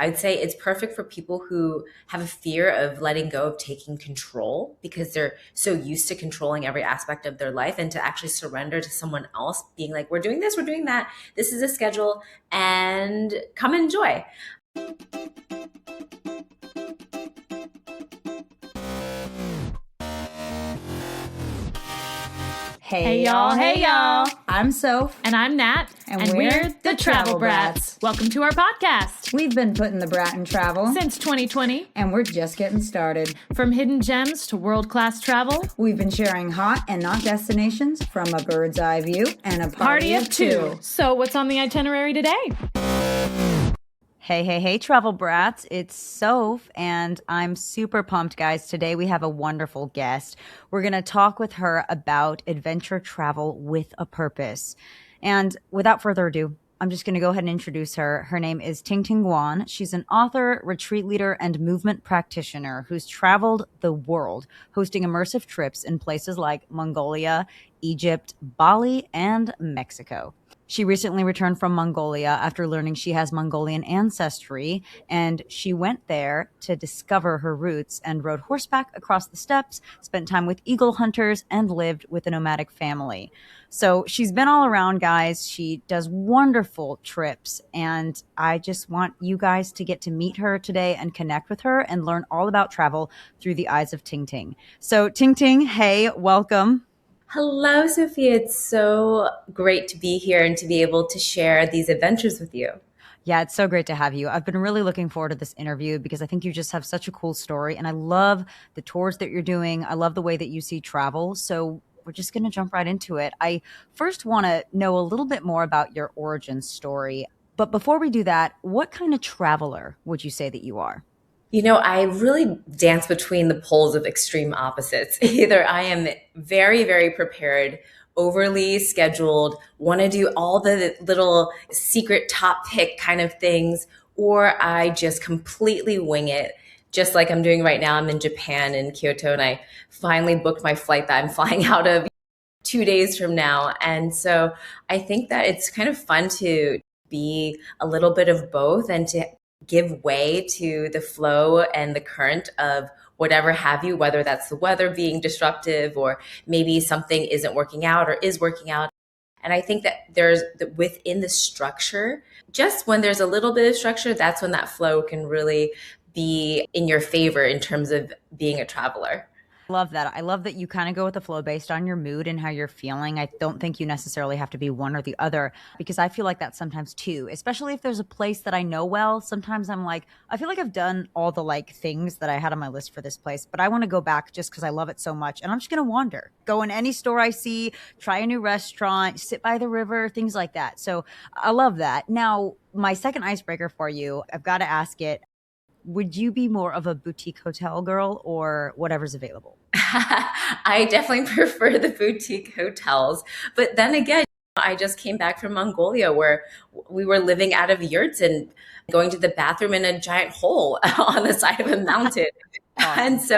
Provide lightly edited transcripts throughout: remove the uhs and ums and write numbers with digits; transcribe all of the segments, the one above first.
I'd say it's perfect for people who have a fear of letting go of taking control because they're so used to controlling every aspect of their life, and to actually surrender to someone else being like, we're doing this, we're doing that. This is a schedule and come enjoy. Hey y'all. I'm Soph. And I'm Nat. And we're the Travel Brats. Welcome to our podcast. We've been putting the brat in travel Since 2020. and we're just getting started. From hidden gems to world-class travel. We've been sharing hot and not destinations from a bird's eye view and a Party of two. So what's on the itinerary today? Hey, Travel Brats. It's Soph, and I'm super pumped, guys. Today we have a wonderful guest. We're going to talk with her about adventure travel with a purpose. And without further ado, I'm just going to go ahead and introduce her. Her name is Ting Ting Guan. She's an author, retreat leader, and movement practitioner who's traveled the world, hosting immersive trips in places like Mongolia, Egypt, Bali, and Mexico. She recently returned from Mongolia after learning she has Mongolian ancestry, and she went there to discover her roots and rode horseback across the steppes, spent time with eagle hunters, and lived with a nomadic family. So she's been all around, guys. She does wonderful trips, and I just want you guys to get to meet her today and connect with her and learn all about travel through the eyes of Ting Ting. So Ting Ting, hey, welcome. Hello, Sofia. It's so great to be here and to be able to share these adventures with you. Yeah, it's so great to have you. I've been really looking forward to this interview because I think you just have such a cool story, and I love the tours that you're doing. I love the way that you see travel. So we're just going to jump right into it. I first want to know a little bit more about your origin story. But before we do that, what kind of traveler would you say that you are? You know, I really dance between the poles of extreme opposites. Either I am very, very prepared, overly scheduled, want to do all the little secret top pick kind of things, or I just completely wing it. Just like I'm doing right now. I'm in Japan, in Kyoto, and I finally booked my flight that I'm flying out of 2 days from now. And so I think that it's kind of fun to be a little bit of both and to give way to the flow and the current of whatever have you, whether that's the weather being disruptive or maybe something isn't working out or is working out. And I think that there's within the structure, just when there's a little bit of structure, that's when that flow can really be in your favor in terms of being a traveler. Love that. I love that you kind of go with the flow based on your mood and how you're feeling. I don't think you necessarily have to be one or the other, because I feel like that sometimes too, especially if there's a place that I know well. Sometimes I'm like, I feel like I've done all the things that I had on my list for this place, but I want to go back just because I love it so much. And I'm just going to wander, go in any store I see, try a new restaurant, sit by the river, things like that. So I love that. Now, my second icebreaker for you, I've got to ask it. Would you be more of a boutique hotel girl or whatever's available? I definitely prefer the boutique hotels. But then again, I just came back from Mongolia where we were living out of yurts and going to the bathroom in a giant hole on the side of a mountain. And so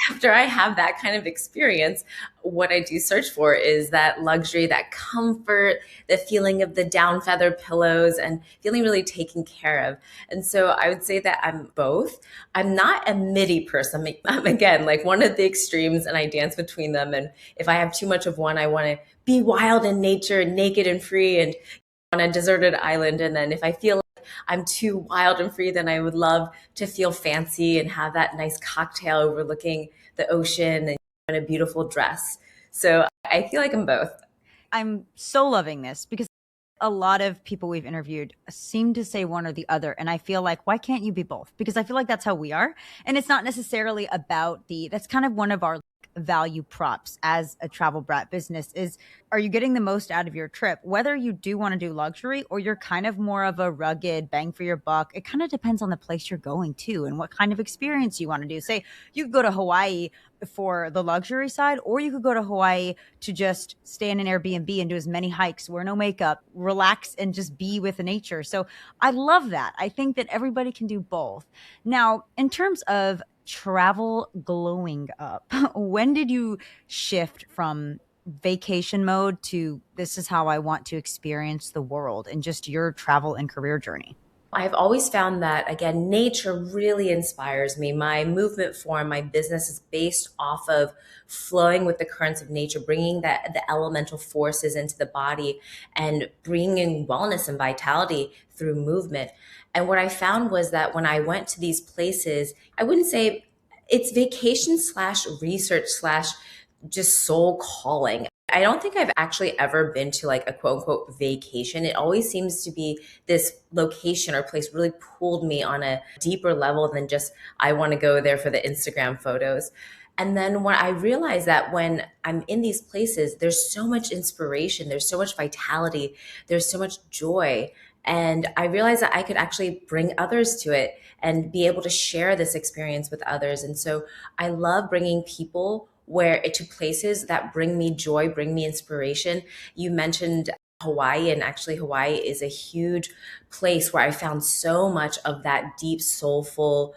after I have that kind of experience, what I do search for is that luxury, that comfort, the feeling of the down feather pillows and feeling really taken care of. And so I would say that I'm both. I'm not a midi person. I'm again, like one of the extremes, and I dance between them. And if I have too much of one, I want to be wild in nature, naked and free and on a deserted island. And then if I feel I'm too wild and free, then I would love to feel fancy and have that nice cocktail overlooking the ocean and in a beautiful dress. So I feel like I'm both. I'm so loving this because a lot of people we've interviewed seem to say one or the other. And I feel like, why can't you be both? Because I feel like that's how we are. And it's not necessarily about that's kind of one of our value props as a travel brat business is, are you getting the most out of your trip? Whether you do want to do luxury or you're kind of more of a rugged bang for your buck, it kind of depends on the place you're going to and what kind of experience you want to do. Say you could go to Hawaii for the luxury side, or you could go to Hawaii to just stay in an Airbnb and do as many hikes, wear no makeup, relax, and just be with nature. So I love that. I think that everybody can do both. Now, in terms of travel glowing up, when did you shift from vacation mode to this is how I want to experience the world and just your travel and career journey? I've always found that, again, nature really inspires me. My movement form, my business is based off of flowing with the currents of nature, bringing the elemental forces into the body and bringing wellness and vitality through movement. And what I found was that when I went to these places, I wouldn't say it's vacation slash research slash just soul calling. I don't think I've actually ever been to like a quote unquote vacation. It always seems to be this location or place really pulled me on a deeper level than just I want to go there for the Instagram photos. And then when I realized that when I'm in these places, there's so much inspiration, there's so much vitality, there's so much joy. And I realized that I could actually bring others to it and be able to share this experience with others. And so I love bringing people to places that bring me joy, bring me inspiration. You mentioned Hawaii, and actually Hawaii is a huge place where I found so much of that deep, soulful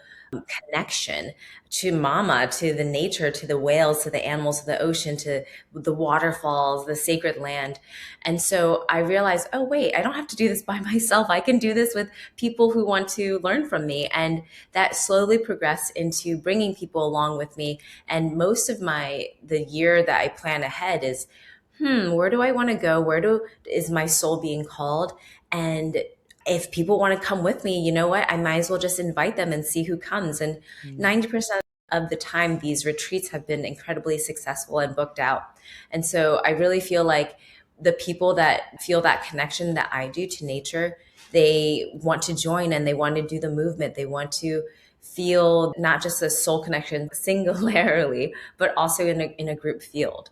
connection to mama, to the nature, to the whales, to the animals, to the ocean, to the waterfalls, the sacred land. And so I realized, oh, wait, I don't have to do this by myself. I can do this with people who want to learn from me. And that slowly progressed into bringing people along with me. And most of the year that I plan ahead is, where do I want to go? Is my soul being called? And if people want to come with me, you know what? I might as well just invite them and see who comes. And 90% of the time, these retreats have been incredibly successful and booked out. And so I really feel like the people that feel that connection that I do to nature, they want to join and they want to do the movement. They want to feel not just a soul connection singularly, but also in a group field.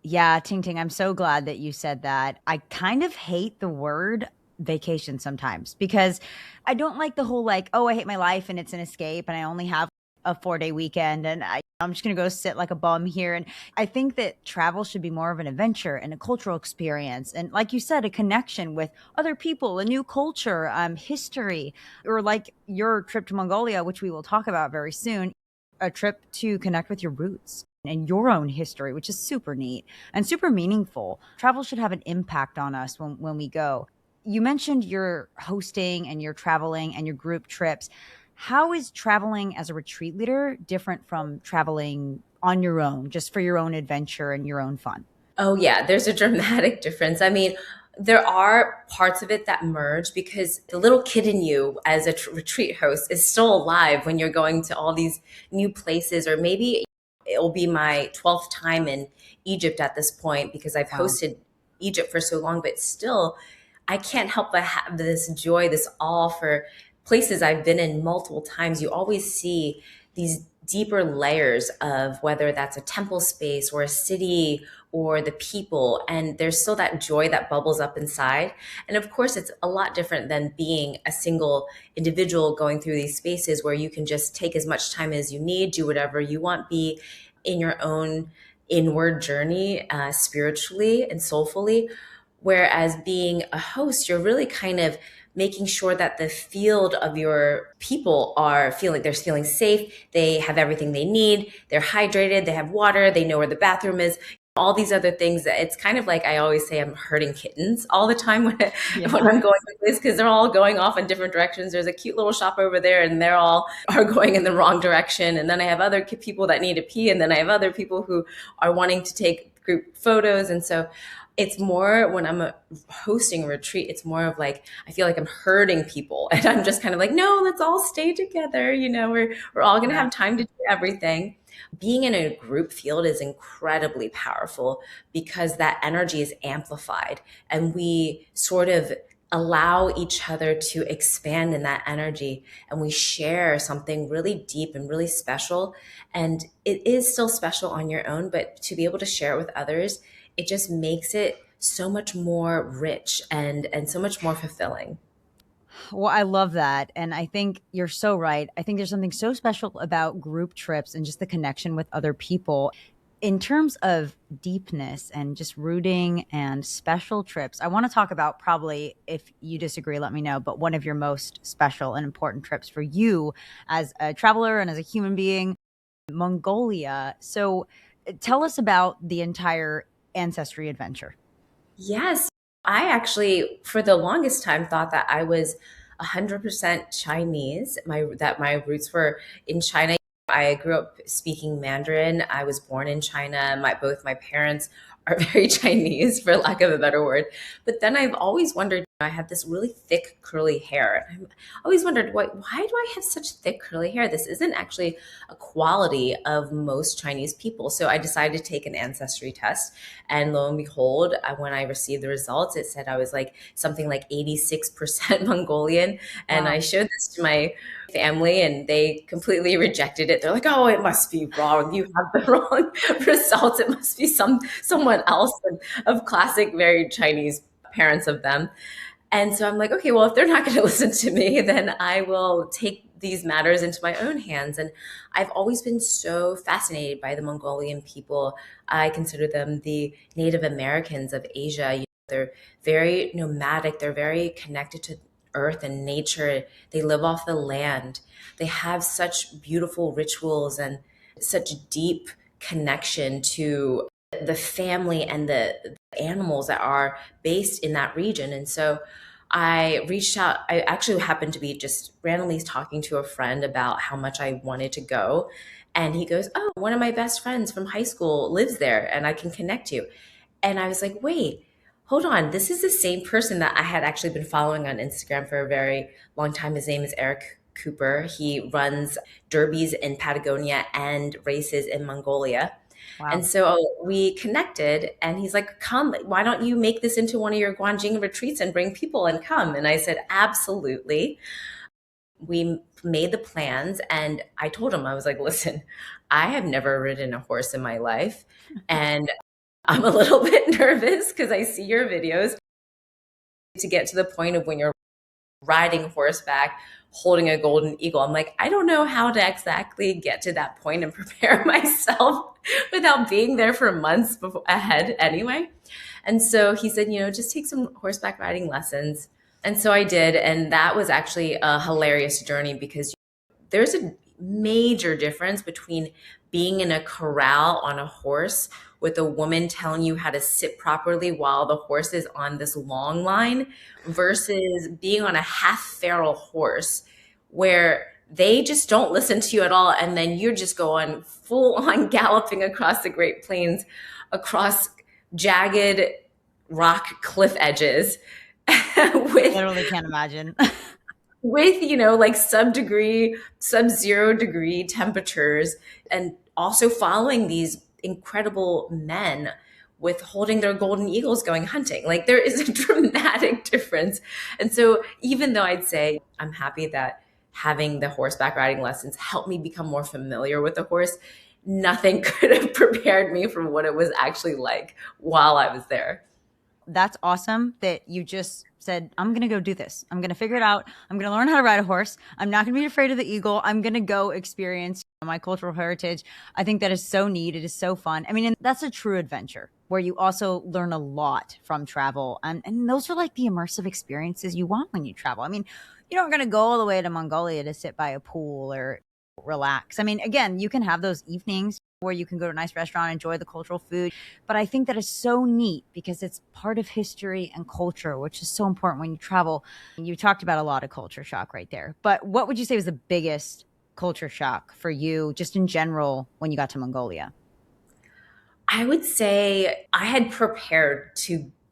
Yeah, Ting Ting, I'm so glad that you said that. I kind of hate the word vacation sometimes because I don't like the whole like, oh, I hate my life and it's an escape and I only have a 4-day weekend and I'm just going to go sit like a bum here. And I think that travel should be more of an adventure and a cultural experience. And like you said, a connection with other people, a new culture, history, or like your trip to Mongolia, which we will talk about very soon, a trip to connect with your roots and your own history, which is super neat and super meaningful. Travel should have an impact on us when we go. You mentioned your hosting and your traveling and your group trips. How is traveling as a retreat leader different from traveling on your own, just for your own adventure and your own fun? Oh, yeah, there's a dramatic difference. I mean, there are parts of it that merge because the little kid in you as a retreat host is still alive when you're going to all these new places, or maybe it'll be my 12th time in Egypt at this point because I've hosted Egypt for so long, but still I can't help but have this joy, this awe for places I've been in multiple times. You always see these deeper layers of whether that's a temple space or a city or the people. And there's still that joy that bubbles up inside. And of course, it's a lot different than being a single individual going through these spaces where you can just take as much time as you need, do whatever you want, be in your own inward journey, spiritually and soulfully. Whereas being a host, you're really kind of making sure that the field of your people they're feeling safe, they have everything they need, they're hydrated, they have water, they know where the bathroom is, all these other things. That it's kind of like I always say I'm herding kittens all the time when I'm going to this, because they're all going off in different directions. There's a cute little shop over there and they're all are going in the wrong direction. And then I have other people that need to pee. And then I have other people who are wanting to take group photos. And so it's more when I'm hosting a retreat, it's more of like, I feel like I'm herding people and I'm just kind of like, no, let's all stay together. We're all going to have time to do everything. Being in a group field is incredibly powerful because that energy is amplified and we sort of allow each other to expand in that energy and we share something really deep and really special. And it is still special on your own, but to be able to share it with others, it just makes it so much more rich and so much more fulfilling. Well, I love that. And I think you're so right. I think there's something so special about group trips and just the connection with other people. In terms of deepness and just rooting and special trips, I want to talk about, probably, if you disagree, let me know, but one of your most special and important trips for you as a traveler and as a human being, Mongolia. So tell us about the entire Ancestry adventure. Yes. I actually, for the longest time, thought that I was 100% Chinese. My roots were in China. I grew up speaking Mandarin. I was born in China. Both my parents are very Chinese, for lack of a better word. But then I've always wondered, I had this really thick curly hair. And I always wondered, why do I have such thick curly hair? This isn't actually a quality of most Chinese people. So I decided to take an ancestry test. And lo and behold, when I received the results, it said I was like something like 86% Mongolian. And Wow. I showed this to my family and they completely rejected it. They're like, oh, it must be wrong. You have the wrong results. It must be someone else. And of classic, very Chinese parents of them. And so I'm like, okay, well, if they're not going to listen to me, then I will take these matters into my own hands. And I've always been so fascinated by the Mongolian people. I consider them the Native Americans of Asia. They're very nomadic. They're very connected to earth and nature. They live off the land. They have such beautiful rituals and such deep connection to the family and the animals that are based in that region. And so I reached out. I actually happened to be just randomly talking to a friend about how much I wanted to go. And he goes, oh, one of my best friends from high school lives there and I can connect you. And I was like, wait, hold on. This is the same person that I had actually been following on Instagram for a very long time. His name is Eric Cooper. He runs derbies in Patagonia and races in Mongolia. Wow. And so we connected and he's like, come, why don't you make this into one of your Guanjing retreats and bring people and come? And I said, absolutely. We made the plans and I told him, I was like, listen, I have never ridden a horse in my life. And I'm a little bit nervous because I see your videos to get to the point of when you're riding horseback, holding a golden eagle. I'm like, I don't know how to exactly get to that point and prepare myself without being there for months ahead anyway. And so he said, just take some horseback riding lessons. And so I did. And that was actually a hilarious journey because there's a major difference between being in a corral on a horse with a woman telling you how to sit properly while the horse is on this long line versus being on a half feral horse where they just don't listen to you at all. And then you're just going full on galloping across the Great Plains, across jagged rock cliff edges with Literally can't imagine. with like sub-zero degree temperatures, and also following these incredible men with holding their golden eagles going hunting. Like there is a dramatic difference. And so even though I'd say I'm happy that having the horseback riding lessons helped me become more familiar with the horse, nothing could have prepared me for what it was actually like while I was there. That's awesome that you just said, I'm going to go do this. I'm going to figure it out. I'm going to learn how to ride a horse. I'm not going to be afraid of the eagle. I'm going to go experience my cultural heritage. I think that is so neat. It is so fun. I mean, and that's a true adventure where you also learn a lot from travel. And those are like the immersive experiences you want when you travel. I mean, you're not going to go all the way to Mongolia to sit by a pool or relax. I mean, again, you can have those evenings where you can go to a nice restaurant, enjoy the cultural food. But I think that is so neat because it's part of history and culture, which is so important when you travel. You talked about a lot of culture shock right there. But what would you say was the biggest culture shock for you just in general when you got to Mongolia? I would say I had prepared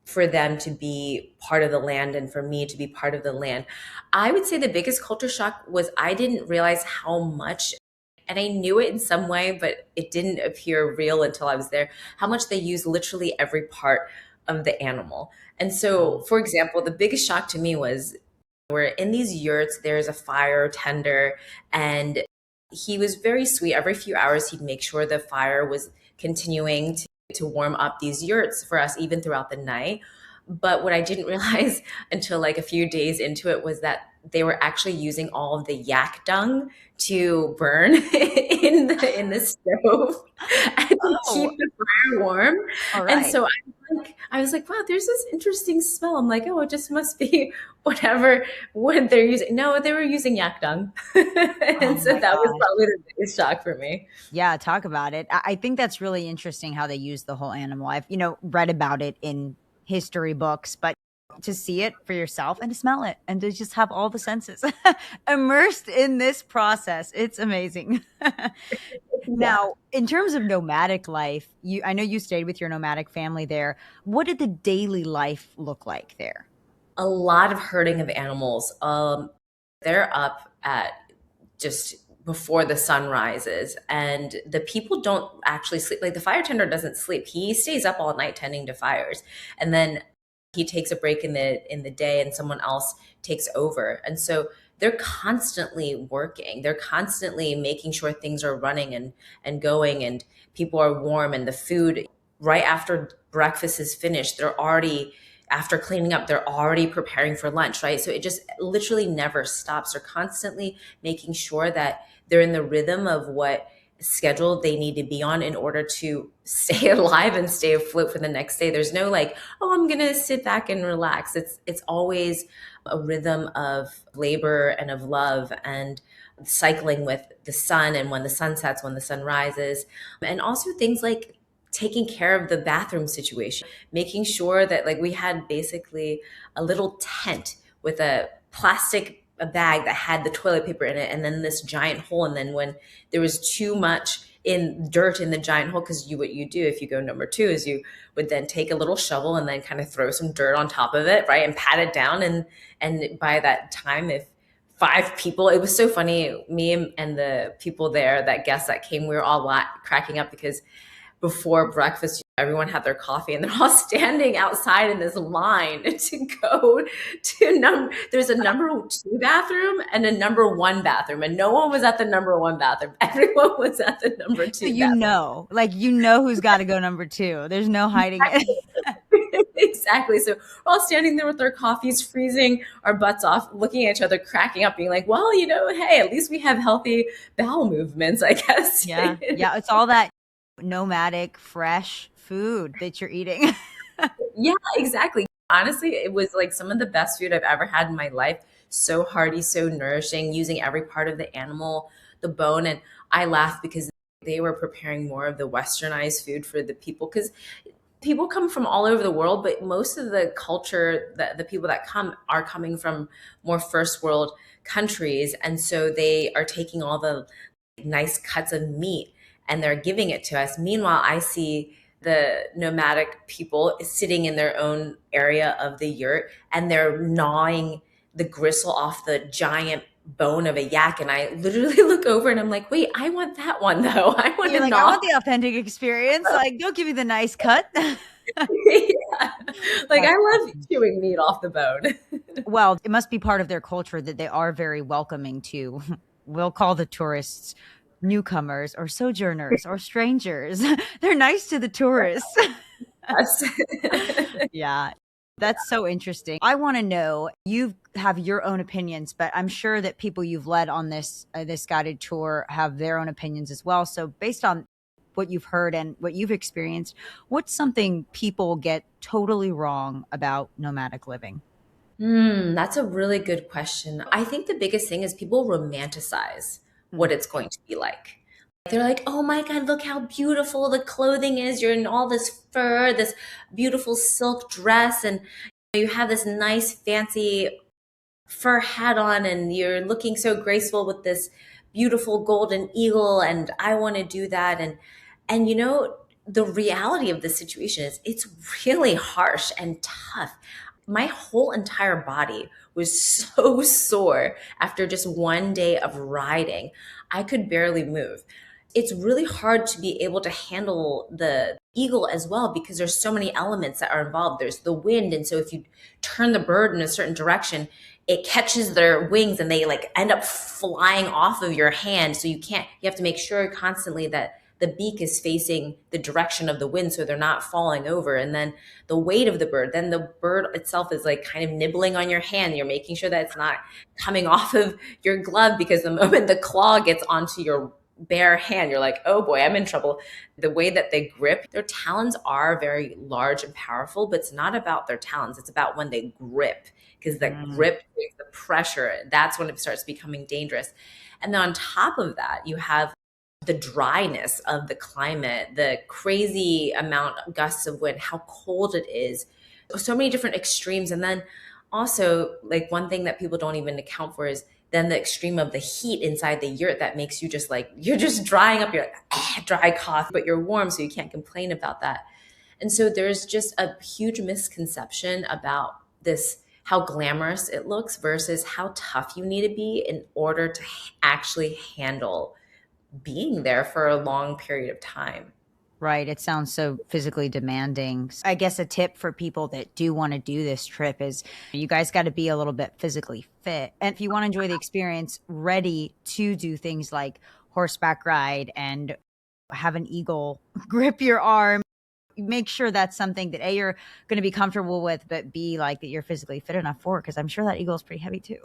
for them to be part of the land and for me to be part of the land. I would say the biggest culture shock was I didn't realize how much, and I knew it in some way, but it didn't appear real until I was there, how much they use literally every part of the animal. And so, for example, the biggest shock to me was we're in these yurts, there's a fire tender, and he was very sweet. Every few hours, he'd make sure the fire was continuing to warm up these yurts for us, even throughout the night. But what I didn't realize until like a few days into it was that they were actually using all of the yak dung to burn in the stove and to keep the fire warm. All right. And so I was like, wow, there's this interesting smell. I'm like, oh, it just must be whatever wood they're using. No, they were using yak dung. And so that was probably the biggest shock for me. Yeah, talk about it. I think that's really interesting how they use the whole animal. I've, read about it in history books, but to see it for yourself and to smell it and to just have all the senses immersed in this process. It's amazing. Yeah. Now, in terms of nomadic life, I know you stayed with your nomadic family there. What did the daily life look like there? A lot of herding of animals. They're up at just before the sun rises, and the people don't actually sleep. Like the fire tender doesn't sleep. He stays up all night tending to fires, and then he takes a break in the day, and someone else takes over. And so they're constantly working. They're constantly making sure things are running and going, and people are warm, and the food right after breakfast is finished, they're already after cleaning up, they're already preparing for lunch, right? So it just literally never stops. They're constantly making sure that they're in the rhythm of what schedule they need to be on in order to stay alive and stay afloat for the next day. There's no like, oh, I'm gonna sit back and relax. It's always a rhythm of labor and of love and cycling with the sun, and when the sun sets, when the sun rises, and also things like taking care of the bathroom situation, making sure that like we had basically a little tent with a plastic a bag that had the toilet paper in it, and then this giant hole. And then when there was too much in dirt in the giant hole, because what you do if you go number two is you would then take a little shovel and then kind of throw some dirt on top of it, right, and pat it down. And by that time, if 5 people, it was so funny, me and the people there, that guests that came, we were all cracking up because before breakfast, everyone had their coffee and they're all standing outside in this line to go to there's a number 2 bathroom and a number 1 bathroom, and no one was at the number 1 bathroom. Everyone was at the number 2 So bathroom. who's got to go number 2. There's no hiding it. Exactly. So we're all standing there with our coffees, freezing our butts off, looking at each other, cracking up, being like, well, hey, at least we have healthy bowel movements, I guess. Yeah. It's all that nomadic fresh food that you're eating. Yeah, exactly. Honestly, it was like some of the best food I've ever had in my life. So hearty, so nourishing, using every part of the animal, the bone. And I laughed because they were preparing more of the westernized food for the people, because people come from all over the world, but most of the culture, the people that come are coming from more first world countries. And so they are taking all the nice cuts of meat and they're giving it to us. Meanwhile, I see the nomadic people sitting in their own area of the yurt and they're gnawing the gristle off the giant bone of a yak. And I literally look over and I'm like, wait, I want that one though. I want You're to like, I want the authentic experience. Like, don't give me the nice cut. Yeah. Like, I love chewing meat off the bone. Well, it must be part of their culture that they are very welcoming to, we'll call the tourists newcomers or sojourners or strangers. They're nice to the tourists. Yes. Yeah. That's so interesting. I want to know, you have your own opinions, but I'm sure that people you've led on this guided tour have their own opinions as well. So based on what you've heard and what you've experienced, what's something people get totally wrong about nomadic living? That's a really good question. I think the biggest thing is people romanticize what it's going to be like. They're like, oh my God, look how beautiful the clothing is. You're in all this fur, this beautiful silk dress, and you have this nice fancy fur hat on, and you're looking so graceful with this beautiful golden eagle, and I want to do that. And the reality of the situation is it's really harsh and tough. My whole entire body was so sore after just one day of riding. I could barely move. It's really hard to be able to handle the eagle as well because there's so many elements that are involved. There's the wind. And so if you turn the bird in a certain direction, it catches their wings and they like end up flying off of your hand. So you have to make sure constantly that the beak is facing the direction of the wind so they're not falling over. And then the weight of the bird, then the bird itself is like kind of nibbling on your hand. You're making sure that it's not coming off of your glove, because the moment the claw gets onto your bare hand, you're like, oh boy, I'm in trouble. The way that they grip, their talons are very large and powerful, but it's not about their talons. It's about when they grip, because the grip creates the pressure. That's when it starts becoming dangerous. And then on top of that, you have the dryness of the climate, the crazy amount of gusts of wind, how cold it is. So many different extremes. And then also, like, one thing that people don't even account for is then the extreme of the heat inside the yurt that makes you just like, you're just drying up, you're like, dry cough, but you're warm, so you can't complain about that. And so there's just a huge misconception about this, how glamorous it looks versus how tough you need to be in order to actually handle being there for a long period of time. Right. It sounds so physically demanding. I guess a tip for people that do want to do this trip is you guys got to be a little bit physically fit. And if you want to enjoy the experience, ready to do things like horseback ride and have an eagle grip your arm, make sure that's something that A, you're going to be comfortable with, but B, like that you're physically fit enough for, because I'm sure that eagle is pretty heavy too.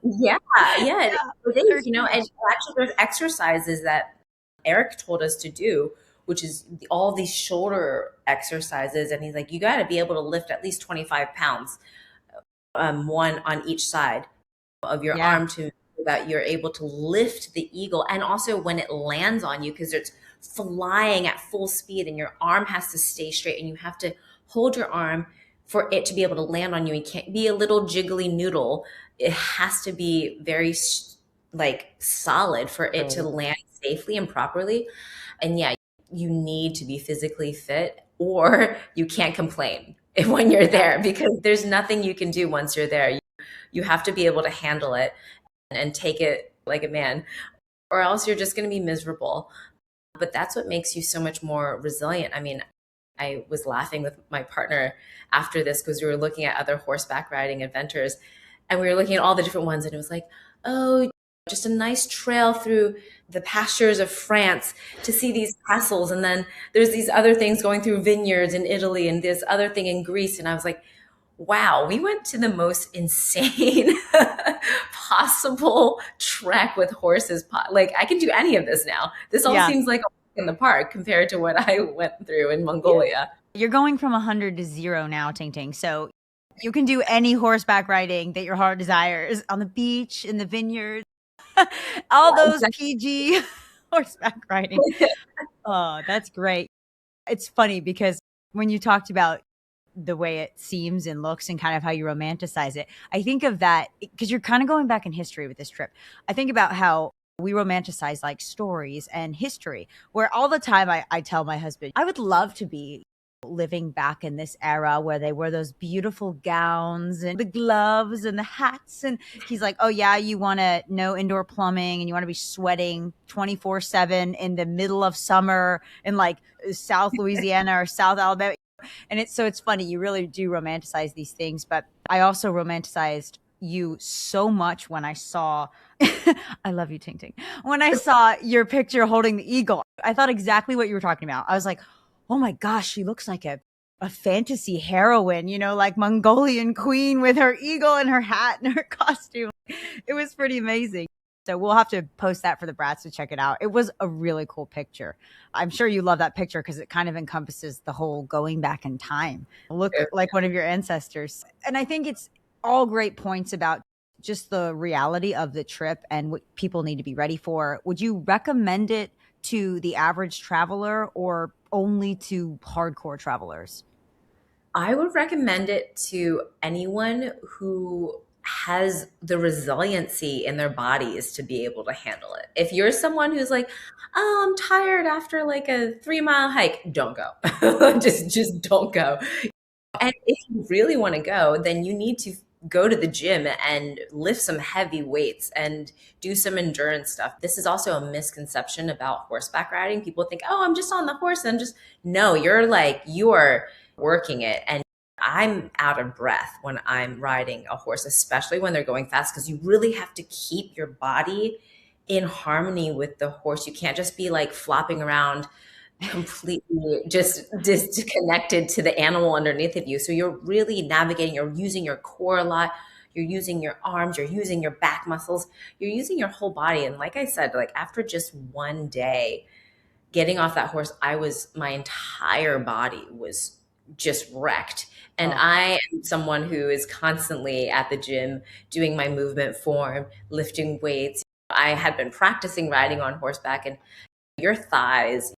Yeah, yeah, it is, and actually there's exercises that Eric told us to do, which is all these shoulder exercises. And he's like, you got to be able to lift at least 25 pounds, one on each side of your arm to that you're able to lift the eagle. And also when it lands on you, because it's flying at full speed and your arm has to stay straight and you have to hold your arm for it to be able to land on you. It can't be a little jiggly noodle. It has to be very like solid for it to land safely and properly. And yeah, you need to be physically fit or you can't complain when you're there, because there's nothing you can do once you're there. You have to be able to handle it and take it like a man, or else you're just going to be miserable. But that's what makes you so much more resilient. I mean, I was laughing with my partner after this because we were looking at other horseback riding adventures and we were looking at all the different ones, and it was like, oh, just a nice trail through the pastures of France to see these castles. And then there's these other things going through vineyards in Italy and this other thing in Greece. And I was like, wow, we went to the most insane possible trek with horses. Like, I can do any of this now. This all seems like a walk in the park compared to what I went through in Mongolia. You're going from 100 to 0 now, Ting Ting. So you can do any horseback riding that your heart desires on the beach, in the vineyards, all those PG horseback riding. Oh, that's great. It's funny because when you talked about the way it seems and looks and kind of how you romanticize it, I think of that because you're kind of going back in history with this trip. I think about how we romanticize like stories and history, where all the time I tell my husband, I would love to be living back in this era where they wear those beautiful gowns and the gloves and the hats. And he's like, oh yeah, you want to know indoor plumbing and you want to be sweating 24/7 in the middle of summer in like South Louisiana or South Alabama. And it's funny. You really do romanticize these things, but I also romanticized you so much when I saw, I love you, Ting Ting. When I saw your picture holding the eagle, I thought exactly what you were talking about. I was like, oh my gosh, she looks like a fantasy heroine, like Mongolian queen with her eagle and her hat and her costume. It was pretty amazing. So we'll have to post that for the brats to check it out. It was a really cool picture. I'm sure you love that picture because it kind of encompasses the whole going back in time. Look like one of your ancestors. And I think it's all great points about just the reality of the trip and what people need to be ready for. Would you recommend it to the average traveler or only to hardcore travelers? I would recommend it to anyone who has the resiliency in their bodies to be able to handle it. If you're someone who's like, oh, I'm tired after like a 3-mile hike, don't go. just don't go. And if you really want to go, then you need to go to the gym and lift some heavy weights and do some endurance stuff. This is also a misconception about horseback riding. People think, oh, I'm just on the horse and no, you are working it. And I'm out of breath when I'm riding a horse, especially when they're going fast, because you really have to keep your body in harmony with the horse. You can't just be like flopping around completely just disconnected to the animal underneath of you. So you're really navigating, you're using your core a lot, you're using your arms, you're using your back muscles, you're using your whole body. And like I said, like after just one day getting off that horse, my entire body was just wrecked. And I am someone who is constantly at the gym doing my movement form, lifting weights. I had been practicing riding on horseback, and your thighs,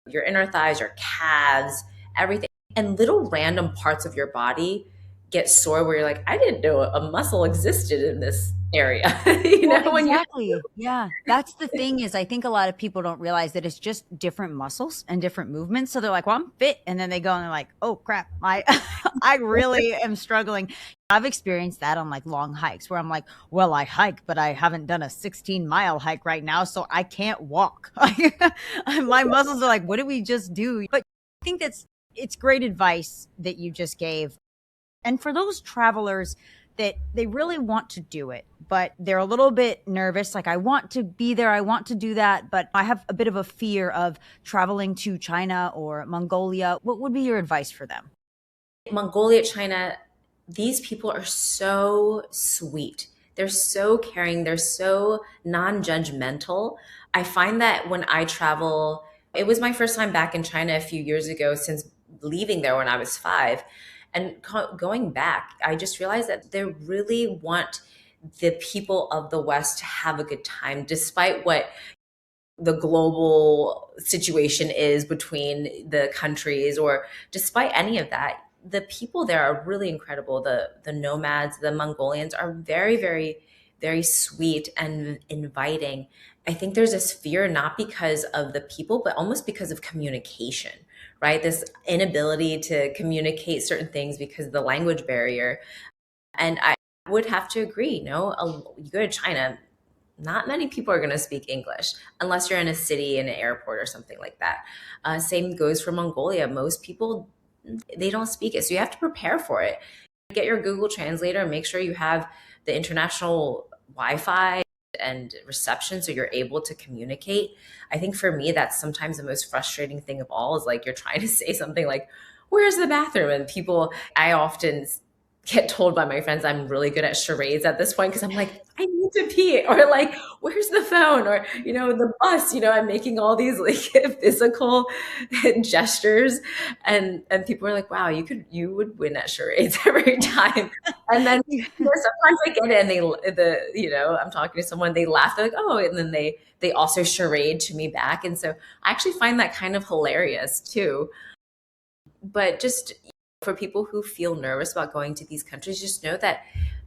your inner thighs, your calves, everything and little random parts of your body get sore where you're like, I didn't know a muscle existed in this area. Well, When you exactly. Yeah. That's the thing is I think a lot of people don't realize that it's just different muscles and different movements. So they're like, well, I'm fit. And then they go and they're like, oh crap, I really am struggling. I've experienced that on like long hikes where I'm like, well, I hike, but I haven't done a 16-mile hike right now. So I can't walk. My muscles are like, what did we just do? But I think it's great advice that you just gave. And for those travelers that they really want to do it, but they're a little bit nervous. Like, I want to be there. I want to do that. But I have a bit of a fear of traveling to China or Mongolia. What would be your advice for them? Mongolia, China, these people are so sweet. They're so caring. They're so non-judgmental. I find that when I travel, it was my first time back in China a few years ago since leaving there when I was 5. And going back, I just realized that they really want the people of the West to have a good time, despite what the global situation is between the countries, or despite any of that. The people there are really incredible. The nomads, the Mongolians are very, very, very sweet and inviting. I think there's this fear not because of the people, but almost because of communication, right? This inability to communicate certain things because of the language barrier. And I would have to agree, you go to China, not many people are going to speak English unless you're in a city, in an airport or something like that. Same goes for Mongolia. Most people, they don't speak it. So you have to prepare for it. Get your Google Translator, make sure you have the international Wi-Fi and reception so you're able to communicate. I think for me, that's sometimes the most frustrating thing of all is like you're trying to say something like, where's the bathroom? And people, I often get told by my friends I'm really good at charades at this point because I'm like, I need to pee, or like, where's the phone, or the bus. I'm making all these like physical gestures, and people are like, wow, you would win at charades every time. And then sometimes I get it, and I'm talking to someone, they laugh, they're like, oh, and then they also charade to me back, and so I actually find that kind of hilarious too. But just for people who feel nervous about going to these countries, just know that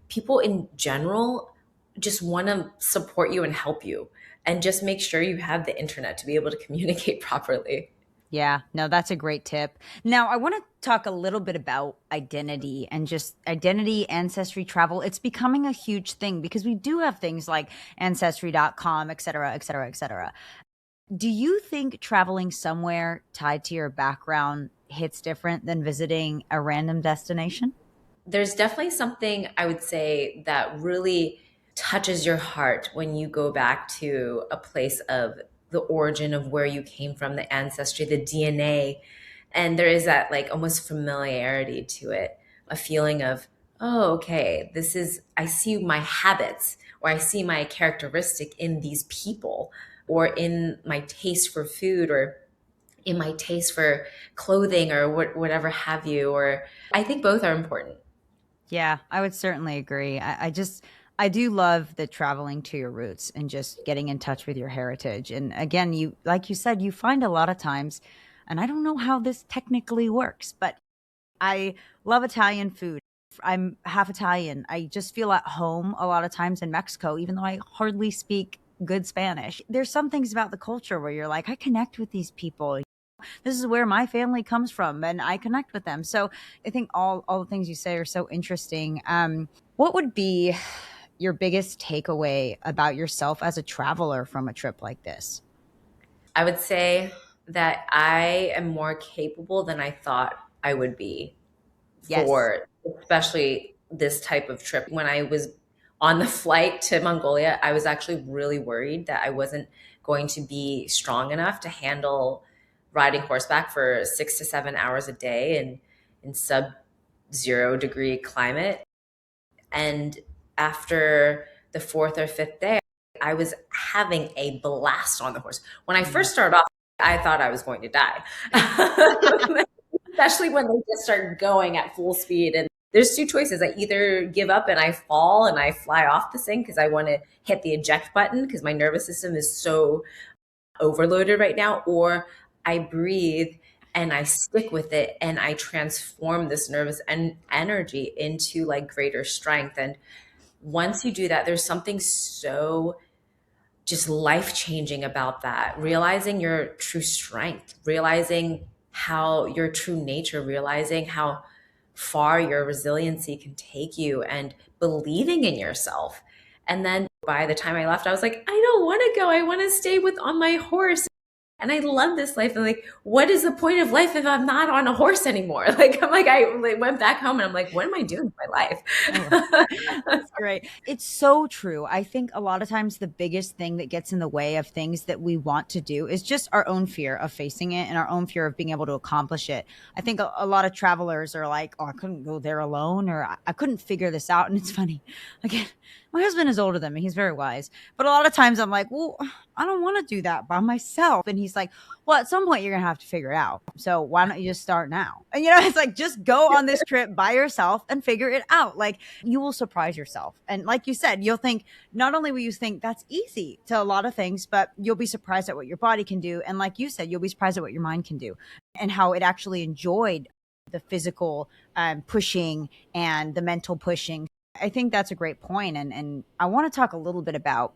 people in general just want to support you and help you, and just make sure you have the internet to be able to communicate properly. Yeah, no, that's a great tip. Now, I want to talk a little bit about identity and just identity, ancestry, travel. It's becoming a huge thing because we do have things like ancestry.com, et cetera, et cetera, et cetera. Do you think traveling somewhere tied to your background hits different than visiting a random destination? There's definitely something I would say that really touches your heart when you go back to a place of the origin of where you came from, the ancestry, the DNA. And there is that like almost familiarity to it, a feeling of, oh, okay, I see my habits, or I see my characteristic in these people, or in my taste for food, or in my taste for clothing, or whatever have you. Or I think both are important. Yeah, I would certainly agree. I do love the traveling to your roots and just getting in touch with your heritage. And again, like you said, you find a lot of times, and I don't know how this technically works, but I love Italian food. I'm half Italian. I just feel at home a lot of times in Mexico, even though I hardly speak good Spanish. There's some things about the culture where you're like, I connect with these people. This is where my family comes from, and I connect with them. So I think all the things you say are so interesting. What would be your biggest takeaway about yourself as a traveler from a trip like this? I would say that I am more capable than I thought I would be for especially this type of trip. When I was on the flight to Mongolia, I was actually really worried that I wasn't going to be strong enough to handle riding horseback for 6 to 7 hours a day in sub-zero degree climate. And after the 4th or 5th day, I was having a blast on the horse. When I first started off, I thought I was going to die, especially when they just start going at full speed. And there's 2 choices. I either give up and I fall and I fly off the thing because I want to hit the eject button because my nervous system is so overloaded right now, or I breathe and I stick with it and I transform this nervous energy into like greater strength. And once you do that, there's something so just life changing about that. Realizing your true strength, realizing how your true nature, realizing how far your resiliency can take you, and believing in yourself. And then by the time I left, I was like, I don't want to go. I want to stay with on my horse. And I love this life. And like, what is the point of life if I'm not on a horse anymore? Like, I'm like, I like, went back home and I'm like, what am I doing with my life? That's great. It's so true. I think a lot of times the biggest thing that gets in the way of things that we want to do is just our own fear of facing it and our own fear of being able to accomplish it. I think a lot of travelers are like, oh, I couldn't go there alone, or I couldn't figure this out. And it's funny. Again, my husband is older than me. He's very wise. But a lot of times I'm like, well, I don't want to do that by myself. And he's like, well, at some point you're going to have to figure it out. So why don't you just start now? And, it's like, just go on this trip by yourself and figure it out. Like, you will surprise yourself. And like you said, you'll think, not only will you think that's easy to a lot of things, but you'll be surprised at what your body can do. And like you said, you'll be surprised at what your mind can do and how it actually enjoyed the physical pushing and the mental pushing. I think that's a great point. And I want to talk a little bit about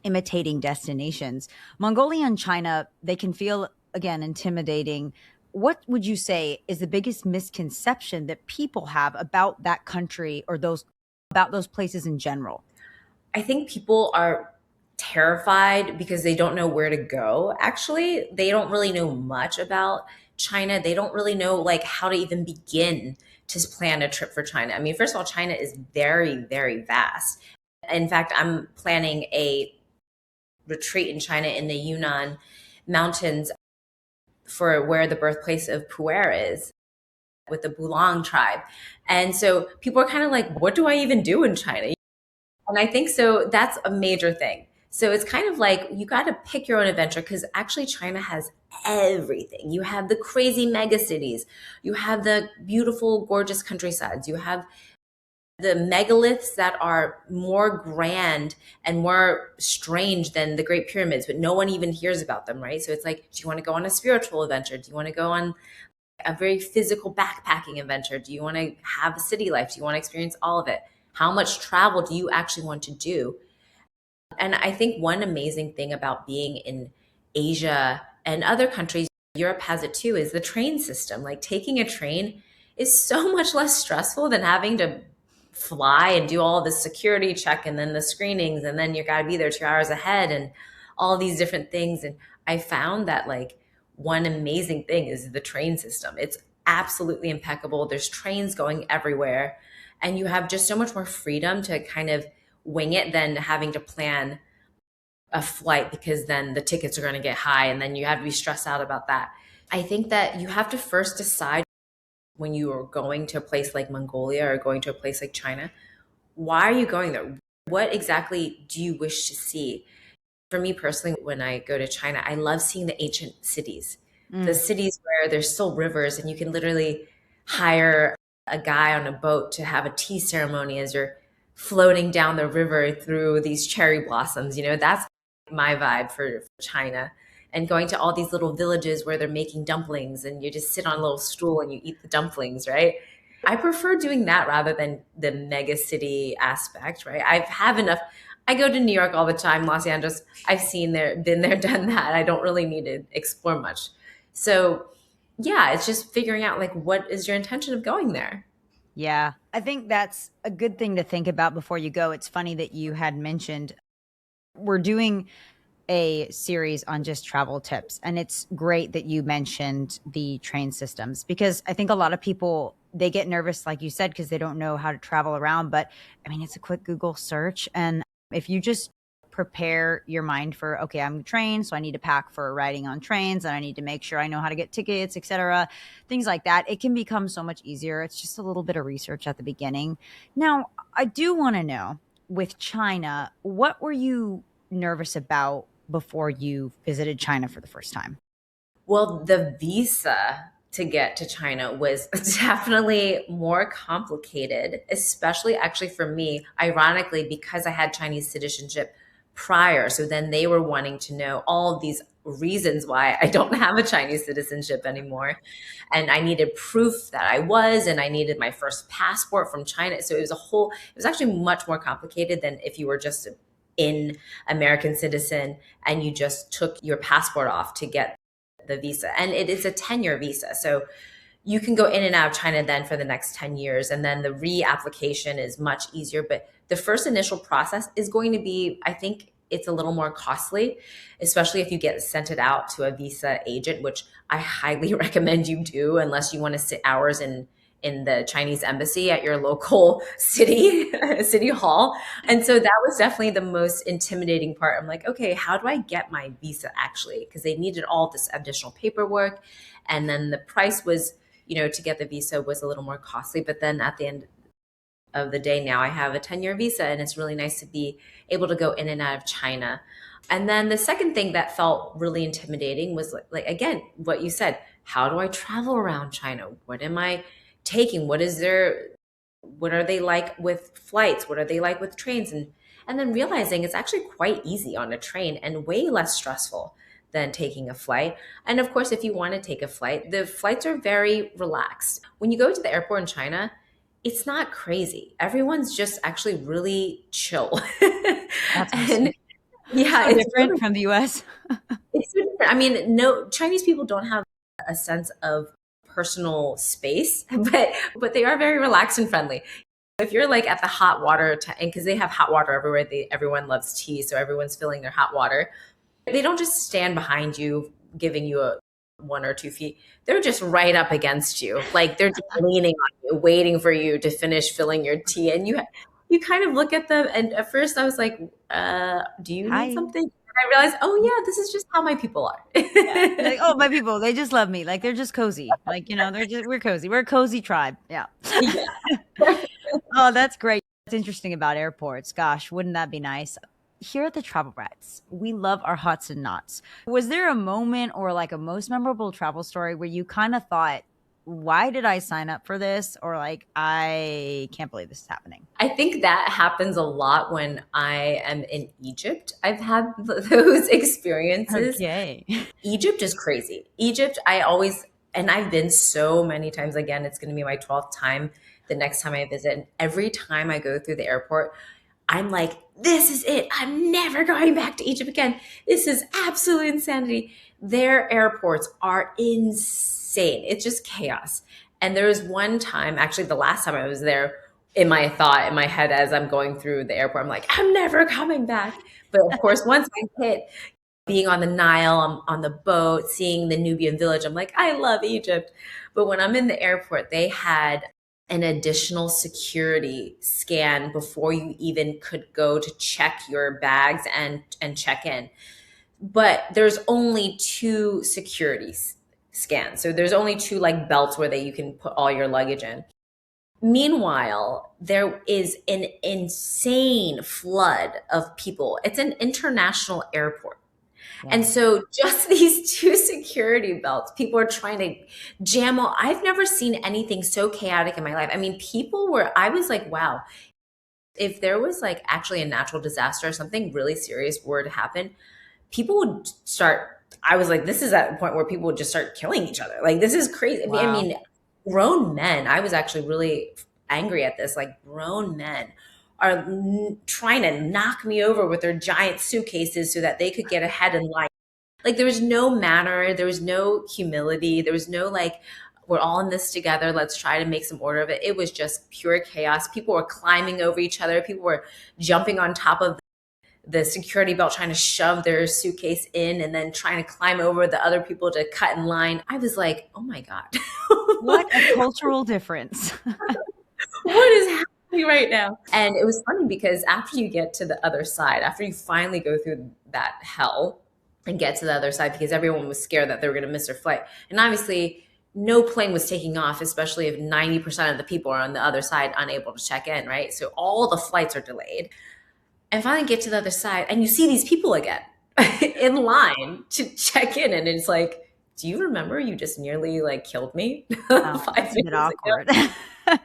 imitating destinations. Mongolia and China, they can feel, again, intimidating. What would you say is the biggest misconception that people have about that country or about those places in general? I think people are terrified because they don't know where to go. Actually, they don't really know much about China. They don't really know like how to even begin to plan a trip for China. I mean, first of all, China is very, very vast. In fact, I'm planning a retreat in China in the Yunnan mountains for where the birthplace of Pu'er is, with the Bulang tribe. And so people are kind of like, what do I even do in China? And I think so that's a major thing. So it's kind of like you got to pick your own adventure, because actually China has everything. You have the crazy mega cities. You have the beautiful, gorgeous countrysides. You have the megaliths that are more grand and more strange than the Great Pyramids, but no one even hears about them, right? So it's like, do you want to go on a spiritual adventure? Do you want to go on a very physical backpacking adventure? Do you want to have a city life? Do you want to experience all of it? How much travel do you actually want to do? And I think one amazing thing about being in Asia and other countries, Europe has it too, is the train system. Like taking a train is so much less stressful than having to fly and do all the security check and then the screenings, and then you got to be there 2 hours ahead and all these different things. And I found that like one amazing thing is the train system. It's absolutely impeccable. There's trains going everywhere, and you have just so much more freedom to kind of wing it than having to plan a flight, because then the tickets are going to get high and then you have to be stressed out about that. I think that you have to first decide, when you are going to a place like Mongolia or going to a place like China, why are you going there? What exactly do you wish to see? For me personally, when I go to China, I love seeing the ancient cities, the cities where there's still rivers and you can literally hire a guy on a boat to have a tea ceremony as you're floating down the river through these cherry blossoms. That's my vibe for China. And going to all these little villages where they're making dumplings and you just sit on a little stool and you eat the dumplings, right? I prefer doing that rather than the mega city aspect, right? I have enough. I go to New York all the time, Los Angeles. I've been there, done that. I don't really need to explore much. So yeah, it's just figuring out like, what is your intention of going there? Yeah, I think that's a good thing to think about before you go. It's funny that you had mentioned we're doing a series on just travel tips, and it's great that you mentioned the train systems, because I think a lot of people, they get nervous, like you said, because they don't know how to travel around. But I mean, it's a quick Google search, and if you just prepare your mind for, okay, I'm trained, so I need to pack for riding on trains, and I need to make sure I know how to get tickets, etc., things like that, it can become so much easier. It's just a little bit of research at the beginning. Now, I do want to know, with China, what were you nervous about before you visited China for the first time? Well, the visa to get to China was definitely more complicated, especially actually for me, ironically, because I had Chinese citizenship prior. So then they were wanting to know all of these reasons why I don't have a Chinese citizenship anymore. And I needed proof that I was, and I needed my first passport from China. So it was actually much more complicated than if you were just in American citizen and you just took your passport off to get the visa. And it is a 10-year visa. So you can go in and out of China then for the next 10 years. And then the reapplication is much easier. But the first initial process is going to be, I think it's a little more costly, especially if you get sent it out to a visa agent, which I highly recommend you do, unless you want to sit hours in the Chinese embassy at your local city hall. And so that was definitely the most intimidating part. I'm like, okay, how do I get my visa actually? Because they needed all this additional paperwork. And then the price was, to get the visa was a little more costly. But then at the end of the day, now I have a 10-year visa, and it's really nice to be able to go in and out of China. And then the second thing that felt really intimidating was like again, what you said, how do I travel around China? What am I taking? What are they like with flights? What are they like with trains? And then realizing it's actually quite easy on a train and way less stressful than taking a flight. And of course, if you want to take a flight, the flights are very relaxed. When you go to the airport in China, it's not crazy. Everyone's just actually really chill. That's And yeah, so it's different from the US. it's so different. I mean, no, Chinese people don't have a sense of personal space, but they are very relaxed and friendly. If you're like at the hot water, and because they have hot water everywhere, everyone loves tea, so everyone's filling their hot water. They don't just stand behind you, giving you a 1 or 2 feet. They're just right up against you, like they're just leaning on you, waiting for you to finish filling your tea. And you kind of look at them, and at first I was like, "Do you Hi. need something?" And I realized, oh yeah, this is just how my people are. Yeah. Like, oh, my people, they just love me. Like, they're just cozy. Like, we're cozy. We're a cozy tribe. Yeah. Yeah. Oh, that's great. That's interesting about airports. Gosh, wouldn't that be nice? Here at the Travel Brats, we love our hots and knots. Was there a moment or like a most memorable travel story where you kind of thought, why did I sign up for this? Or like, I can't believe this is happening. I think that happens a lot when I am in Egypt. I've had those experiences. Okay. Egypt is crazy. And I've been so many times. Again, it's going to be my 12th time the next time I visit. And every time I go through the airport, I'm like, this is it. I'm never going back to Egypt again. This is absolute insanity. Their airports are insane. It's just chaos. And there was one time, actually the last time I was there, in my head as I'm going through the airport, I'm like, I'm never coming back. But of course, once I hit being on the Nile, I'm on the boat, seeing the Nubian village, I'm like, I love Egypt. But when I'm in the airport, they had an additional security scan before you even could go to check your bags and check in. But there's only 2 security scans. So there's only 2 like belts where you can put all your luggage in. Meanwhile, there is an insane flood of people. It's an international airport. Yeah. And so just these 2 security belts, people are trying to jam all. I've never seen anything so chaotic in my life. I mean, I was like, wow, if there was like actually a natural disaster or something really serious were to happen, people would start, I was like, this is at a point where people would just start killing each other. Like, this is crazy. Wow. I mean, grown men, I was actually really angry at this, like grown men are trying to knock me over with their giant suitcases so that they could get ahead in line. Like, there was no manner, there was no humility, there was no like, we're all in this together, let's try to make some order of it. It was just pure chaos. People were climbing over each other. People were jumping on top of the security belt, trying to shove their suitcase in and then trying to climb over the other people to cut in line. I was like, oh my God. What a cultural difference. What is happening right now? And it was funny because after you get to the other side, after you finally go through that hell and get to the other side, because everyone was scared that they were going to miss their flight. And obviously no plane was taking off, especially if 90% of the people are on the other side unable to check in, right? So all the flights are delayed. And finally get to the other side and you see these people again in line to check in. And it's like, do you remember you just nearly like killed me? Oh, 5 that's a bit minutes ago? awkward.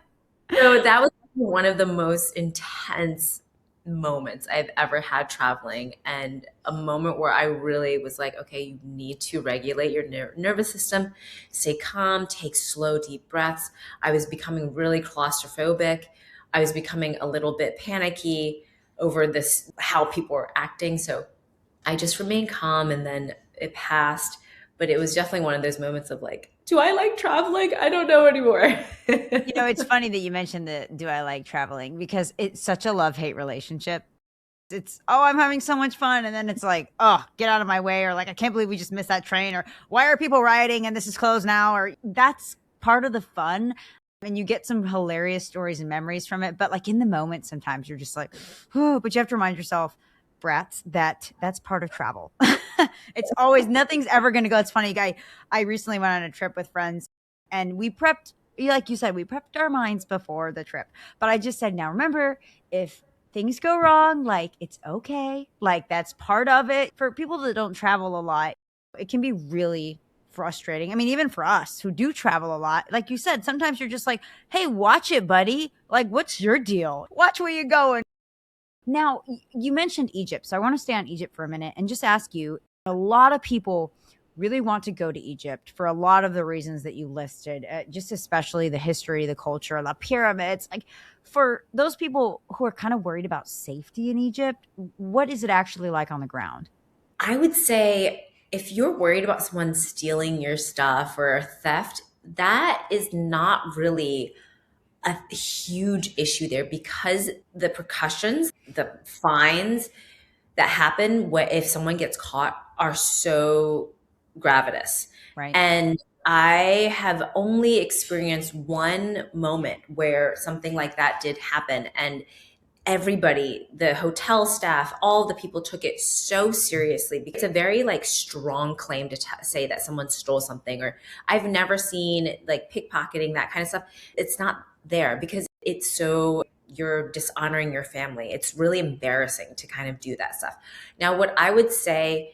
So that was one of the most intense moments I've ever had traveling, and a moment where I really was like, okay, you need to regulate your nervous system, stay calm, take slow, deep breaths. I was becoming really claustrophobic. I was becoming a little bit panicky over this, how people were acting. So I just remained calm, and then it passed. But it was definitely one of those moments of like, do I like traveling? I don't know anymore. It's funny that you mentioned the do I like traveling, because it's such a love-hate relationship. It's, oh, I'm having so much fun. And then it's like, oh, get out of my way. Or like, I can't believe we just missed that train. Or why are people rioting and this is closed now? Or that's part of the fun. And you get some hilarious stories and memories from it. But like in the moment, sometimes you're just like, oh, but you have to remind yourself, brats, that's part of travel. It's always, nothing's ever going to go. It's funny. I recently went on a trip with friends, and we prepped, like you said, we prepped our minds before the trip. But I just said, now remember, if things go wrong, like it's okay. Like that's part of it. For people that don't travel a lot, it can be really frustrating. I mean, even for us who do travel a lot, like you said, sometimes you're just like, hey, watch it, buddy. Like, what's your deal? Watch where you're going. Now, you mentioned Egypt. So I want to stay on Egypt for a minute and just ask you, a lot of people really want to go to Egypt for a lot of the reasons that you listed, just especially the history, the culture, the pyramids. Like, for those people who are kind of worried about safety in Egypt, what is it actually like on the ground? I would say if you're worried about someone stealing your stuff or theft, that is not really a huge issue there, because the repercussions, the fines that happen if someone gets caught are so gravitas. Right. And I have only experienced one moment where something like that did happen, and everybody, the hotel staff, all the people took it so seriously, because it's a very like strong claim to say that someone stole something. Or I've never seen like pickpocketing, that kind of stuff. It's not there because it's so, you're dishonoring your family. It's really embarrassing to kind of do that stuff. Now, what I would say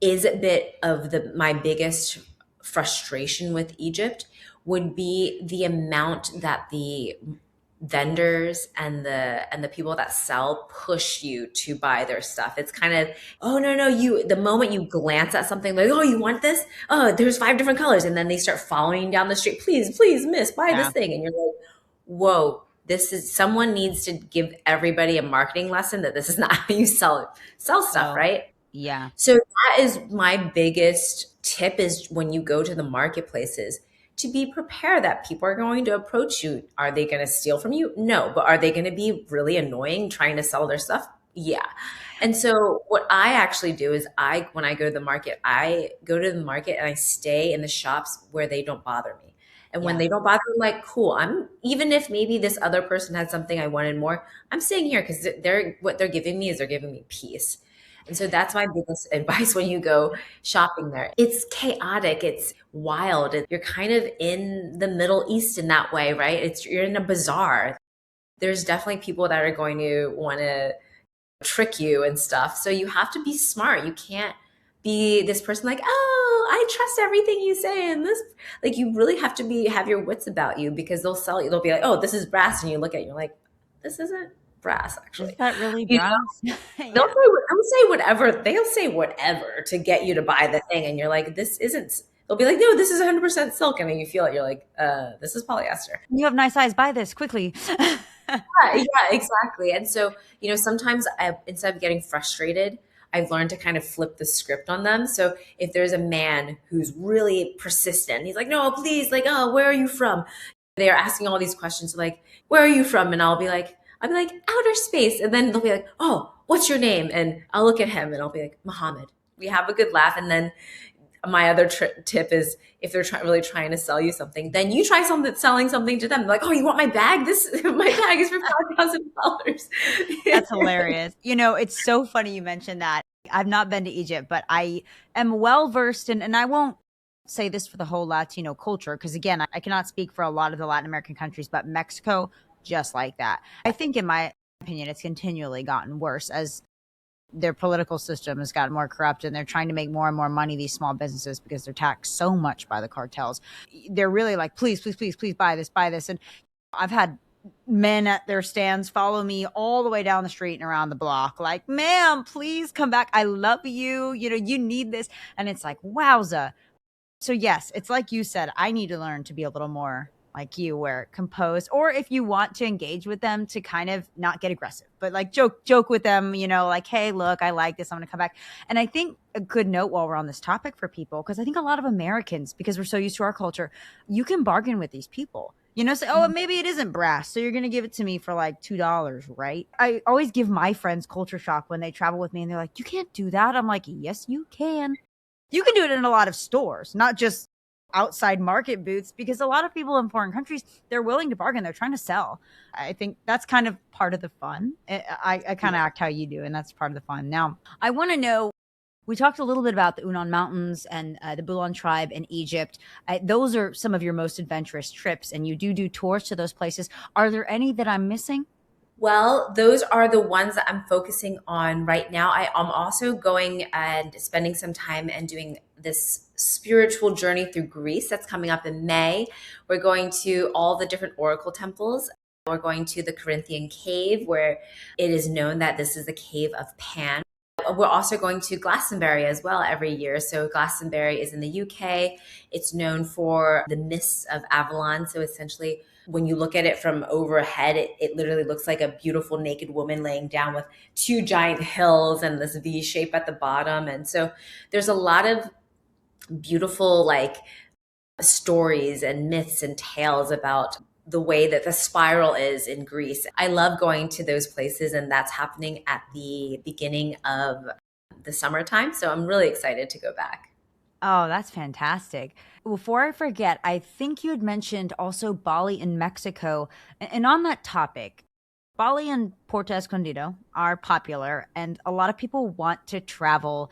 is a bit of my biggest frustration with Egypt would be the amount that the vendors and the people that sell push you to buy their stuff. It's kind of, oh no, the moment you glance at something, like, oh, you want this? Oh, there's 5 different colors. And then they start following you down the street. Please, miss, buy this thing. And you're like, whoa, someone needs to give everybody a marketing lesson that this is not how you sell stuff, right? Yeah. So that is my biggest tip, is when you go to the marketplaces, to be prepared that people are going to approach you. Are they going to steal from you? No. But are they going to be really annoying trying to sell their stuff? Yeah. And so what I actually do is when I go to the market, I go to the market and I stay in the shops where they don't bother me. And when they don't bother me, I'm like, cool. Even if maybe this other person had something I wanted more, I'm staying here because what they're giving me is they're giving me peace. And so that's my biggest advice when you go shopping there. It's chaotic. It's wild. You're kind of in the Middle East in that way, right? You're in a bazaar. There's definitely people that are going to want to trick you and stuff. So you have to be smart. You can't be this person like, oh, I trust everything you say. And this, like, you really have to have your wits about you, because they'll sell you. They'll be like, oh, this is brass. And you look at it, you're like, this isn't brass, actually. Is that really brass? They'll say whatever to get you to buy the thing. And you're like, this isn't, they'll be like, no, this is 100% silk. And then you feel it. You're like, this is polyester. You have nice eyes. Buy this quickly. Yeah, exactly. And so, sometimes instead of getting frustrated, I've learned to kind of flip the script on them. So if there's a man who's really persistent, he's like, no, please, like, oh, where are you from? They're asking all these questions like, where are you from? And I'll be like, outer space. And then they'll be like, oh, what's your name? And I'll look at him and I'll be like, Muhammad. We have a good laugh. And then my other tip is, if they're really trying to sell you something, then you try selling something to them. They're like, oh, you want my bag? My bag is for $5,000. That's hilarious. It's so funny you mentioned that. I've not been to Egypt, but I am well versed in, and I won't say this for the whole Latino culture, because again, I cannot speak for a lot of the Latin American countries, but Mexico, just like that. I think, in my opinion, it's continually gotten worse as their political system has gotten more corrupt, and they're trying to make more and more money, these small businesses, because they're taxed so much by the cartels. They're really like, please buy this. And I've had men at their stands follow me all the way down the street and around the block, like, ma'am, please come back. I love you. You know, you need this. And it's like, wowza. So yes, it's like you said, I need to learn to be a little more like you, where composed, or if you want to engage with them, to kind of not get aggressive, but like joke with them, you know, like, hey, look, I like this, I'm going to come back. And I think a good note while we're on this topic for people, because I think a lot of Americans, because we're so used to our culture, you can bargain with these people. You know, say, oh, maybe it isn't brass, so you're going to give it to me for like $2, right? I always give my friends culture shock when they travel with me and they're like, you can't do that. I'm like, yes, you can. You can do it in a lot of stores, not just outside market booths, because a lot of people in foreign countries, they're willing to bargain. They're trying to sell. I think that's kind of part of the fun. I kind of act how you do, and that's part of the fun. Now, I want to know, we talked a little bit about the Unan Mountains and the Bulan tribe in Egypt. Those are some of your most adventurous trips, and you do tours to those places. Are there any that I'm missing? Well, those are the ones that I'm focusing on right now. I'm also going and spending some time and doing this spiritual journey through Greece that's coming up in May. We're going to all the different oracle temples. We're going to the Corinthian cave, where it is known that this is the cave of Pan. We're also going to Glastonbury as well every year. So Glastonbury is in the UK. It's known for the mists of Avalon. So essentially, when you look at it from overhead, it literally looks like a beautiful naked woman laying down with two giant hills and this V shape at the bottom. And so there's a lot of beautiful like stories and myths and tales about the way that the spiral is in Greece. I love going to those places, and that's happening at the beginning of the summertime. So I'm really excited to go back. Oh, that's fantastic. Before I forget, I think you had mentioned also Bali in Mexico. And on that topic, Bali and Puerto Escondido are popular, and a lot of people want to travel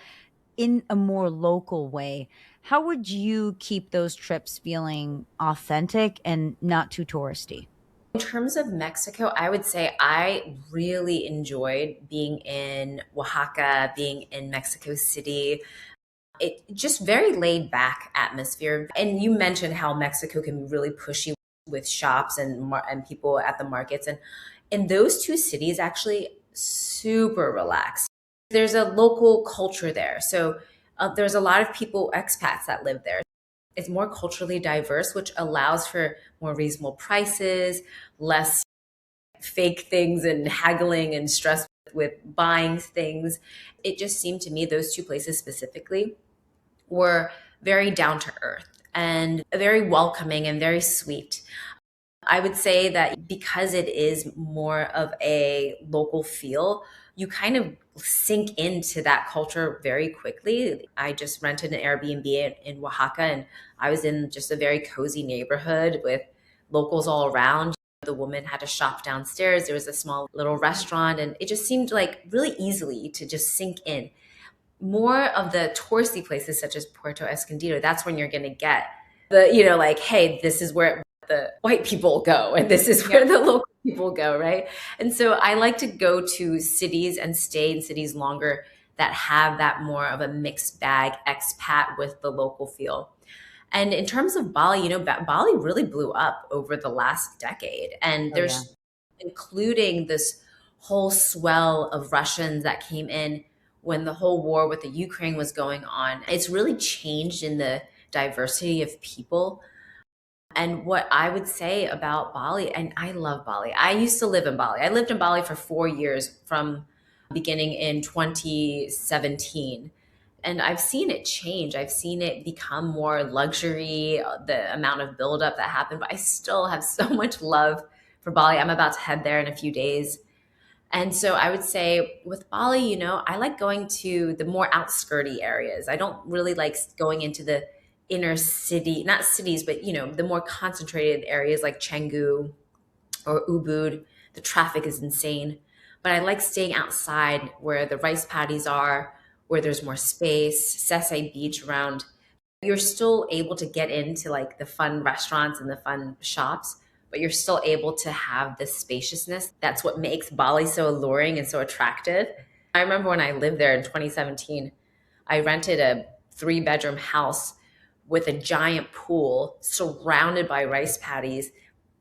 in a more local way. How would you keep those trips feeling authentic and not too touristy? In terms of Mexico, I would say I really enjoyed being in Oaxaca, being in Mexico City. It just very laid back atmosphere. And you mentioned how Mexico can be really pushy with shops and people at the markets. And in those two cities, actually super relaxed. There's a local culture there. So there's a lot of people, expats that live there. It's more culturally diverse, which allows for more reasonable prices, less fake things and haggling and stress with buying things. It just seemed to me those two places specifically were very down to earth and very welcoming and very sweet. I would say that because it is more of a local feel, you kind of sink into that culture very quickly. I just rented an Airbnb in Oaxaca, and I was in just a very cozy neighborhood with locals all around. The woman had a shop downstairs. There was a small little restaurant, and it just seemed like really easily to just sink in. More of the touristy places such as Puerto Escondido, that's when you're going to get the, like, hey, this is where the white people go and this is where the local people go, right? And so I like to go to cities and stay in cities longer that have that more of a mixed bag expat with the local feel. And in terms of Bali, Bali really blew up over the last decade. And there's including this whole swell of Russians that came in when the whole war with the Ukraine was going on. It's really changed in the diversity of people. And what I would say about Bali, and I love Bali. I used to live in Bali. I lived in Bali for 4 years from beginning in 2017. And I've seen it change. I've seen it become more luxury, the amount of buildup that happened. But I still have so much love for Bali. I'm about to head there in a few days. And so I would say with Bali, I like going to the more outskirty areas. I don't really like going into the inner city, not cities, but the more concentrated areas like Canggu or Ubud. The traffic is insane. But I like staying outside where the rice paddies are, where there's more space, Sesay Beach around. You're still able to get into like the fun restaurants and the fun shops, but you're still able to have this spaciousness. That's what makes Bali so alluring and so attractive. I remember when I lived there in 2017, I rented a 3-bedroom house with a giant pool surrounded by rice paddies.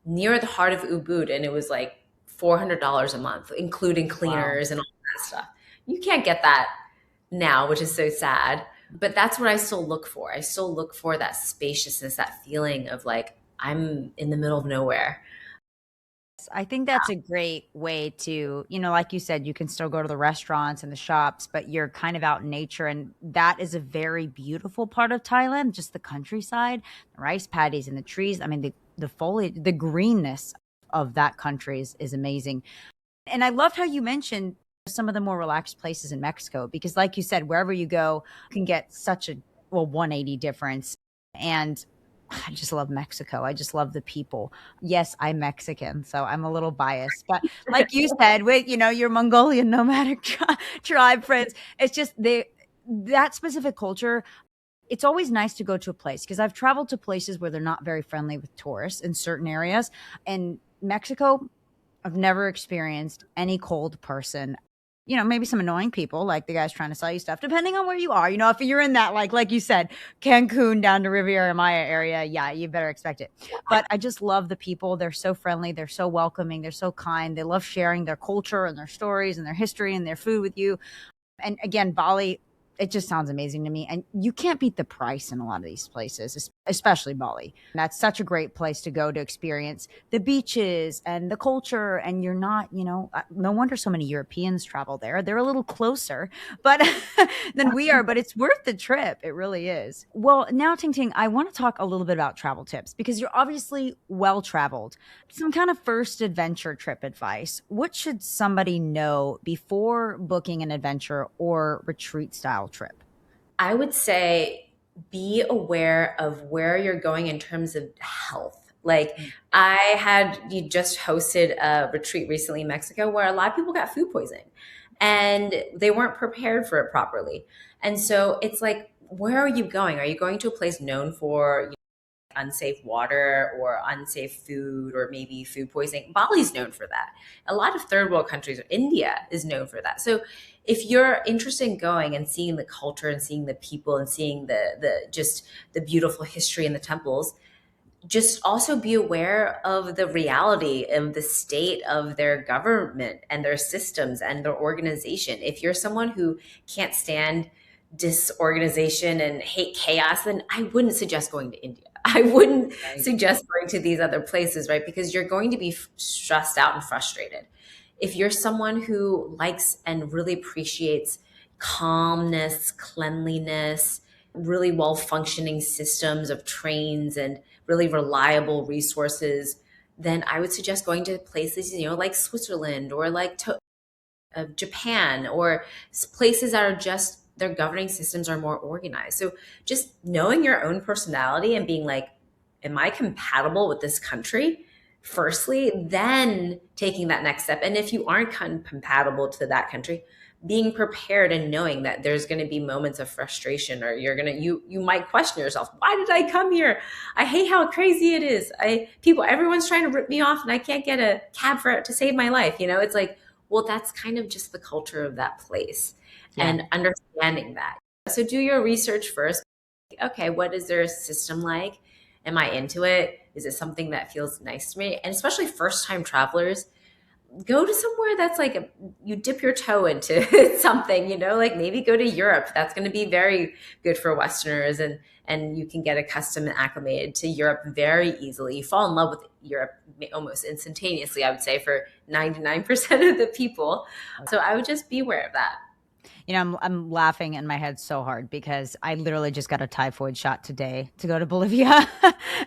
near the heart of Ubud, and it was like $400 a month, including Wow. cleaners and all that stuff. You can't get that now, which is so sad. But that's what I still look for. I still look for that spaciousness, that feeling of like I'm in the middle of nowhere. I think that's a great way to, like you said, you can still go to the restaurants and the shops, but you're kind of out in nature. And that is a very beautiful part of Thailand, just the countryside, the rice paddies and the trees. I mean, the foliage, the greenness of that country is amazing. And I loved how you mentioned some of the more relaxed places in Mexico, because like you said, wherever you go, you can get such a 180 difference. And I just love Mexico. I just love the people. Yes, I'm Mexican, so I'm a little biased. But like you said, with your Mongolian nomadic tribe friends, it's just that specific culture. It's always nice to go to a place because I've traveled to places where they're not very friendly with tourists in certain areas. And Mexico, I've never experienced any cold person. Maybe some annoying people, like the guys trying to sell you stuff, depending on where you are. If you're in that, like you said, Cancun down to Riviera Maya area, yeah, you better expect it. But I just love the people. They're so friendly. They're so welcoming. They're so kind. They love sharing their culture and their stories and their history and their food with you. And again, Bali, it just sounds amazing to me. And you can't beat the price in a lot of these places, especially Bali. That's such a great place to go to experience the beaches and the culture. And you're not, no wonder so many Europeans travel there. They're a little closer, but than we are, but it's worth the trip. It really is. Well, now, Ting Ting, I want to talk a little bit about travel tips because you're obviously well-traveled. Some kind of first adventure trip advice. What should somebody know before booking an adventure or retreat style trip? I would say be aware of where you're going in terms of health. Like you just hosted a retreat recently in Mexico where a lot of people got food poisoning and they weren't prepared for it properly. And so it's like, where are you going? Are you going to a place known for unsafe water or unsafe food or maybe food poisoning? Bali's known for that. A lot of third world countries, India is known for that. So if you're interested in going and seeing the culture and seeing the people and seeing the beautiful history in the temples, just also be aware of the reality of the state of their government and their systems and their organization. If you're someone who can't stand disorganization and hate chaos, then I wouldn't suggest going to India. I wouldn't suggest going to these other places, right? Because you're going to be stressed out and frustrated. If you're someone who likes and really appreciates calmness, cleanliness, really well functioning systems of trains and really reliable resources, then I would suggest going to places, like Switzerland or like Japan or places that are just their governing systems are more organized. So just knowing your own personality and being like, am I compatible with this country? Firstly, then taking that next step. And if you aren't compatible to that country, being prepared and knowing that there's going to be moments of frustration or you might question yourself. Why did I come here? I hate how crazy it is. Everyone's trying to rip me off and I can't get a cab to save my life. It's like, well, that's kind of just the culture of that place and understanding that. So do your research first. Okay, what is their system like? Am I into it? Is it something that feels nice to me? And especially first time travelers, go to somewhere that's like you dip your toe into something, like maybe go to Europe. That's going to be very good for Westerners and you can get accustomed and acclimated to Europe very easily. You fall in love with Europe almost instantaneously, I would say, for 99% of the people. So I would just be aware of that. I'm laughing in my head so hard because I literally just got a typhoid shot today to go to Bolivia.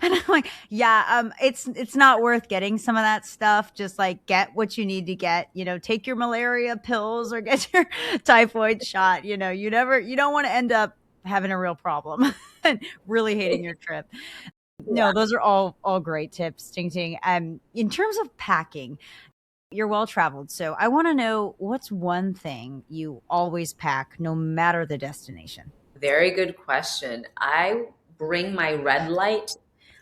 And I'm like, it's not worth getting some of that stuff. Just like get what you need to get, take your malaria pills or get your typhoid shot. You don't want to end up having a real problem and really hating your trip. No, those are all great tips, Ting Ting. In terms of packing, you're well-traveled, so I want to know what's one thing you always pack no matter the destination? Very good question. I bring my red light,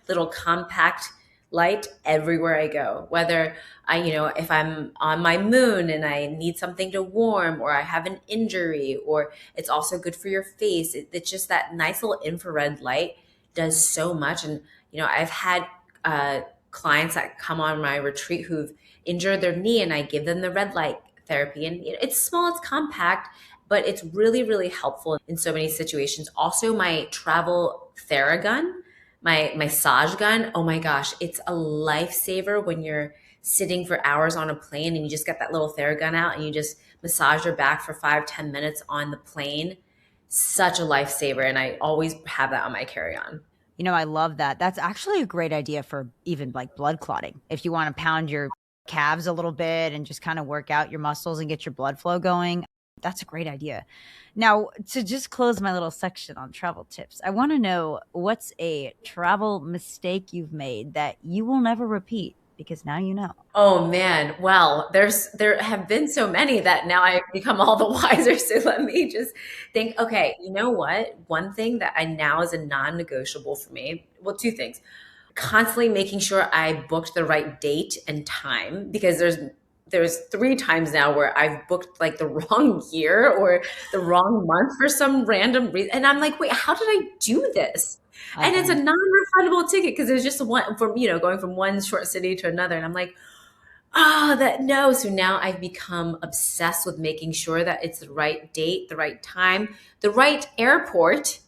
little compact light everywhere I go. Whether if I'm on my moon and I need something to warm or I have an injury, or it's also good for your face. It's just that nice little infrared light does so much. And, I've had clients that come on my retreat who've injured their knee, and I give them the red light therapy. And it's small, it's compact, but it's really, really helpful in so many situations. Also, my travel Theragun, my massage gun, oh my gosh, it's a lifesaver when you're sitting for hours on a plane and you just get that little Theragun out and you just massage your back for 5-10 minutes on the plane. Such a lifesaver. And I always have that on my carry-on. I love that. That's actually a great idea for even like blood clotting. If you want to pound your calves a little bit and just kind of work out your muscles and get your blood flow going, that's a great idea. Now, to just close my little section on travel tips, I want to know, what's a travel mistake you've made that you will never repeat? Because now you know. Oh man, well, there have been so many that now I've become all the wiser. So let me just think, okay, you know what? One thing that I now is a non-negotiable for me, well, two things. Constantly making sure I booked the right date and time, because there's 3 times now where I've booked like the wrong year or the wrong month for some random reason. And I'm like, wait, how did I do this? And it's a non-refundable ticket because there's just one from, going from one short city to another. And I'm like, no. So now I've become obsessed with making sure that it's the right date, the right time, the right airport.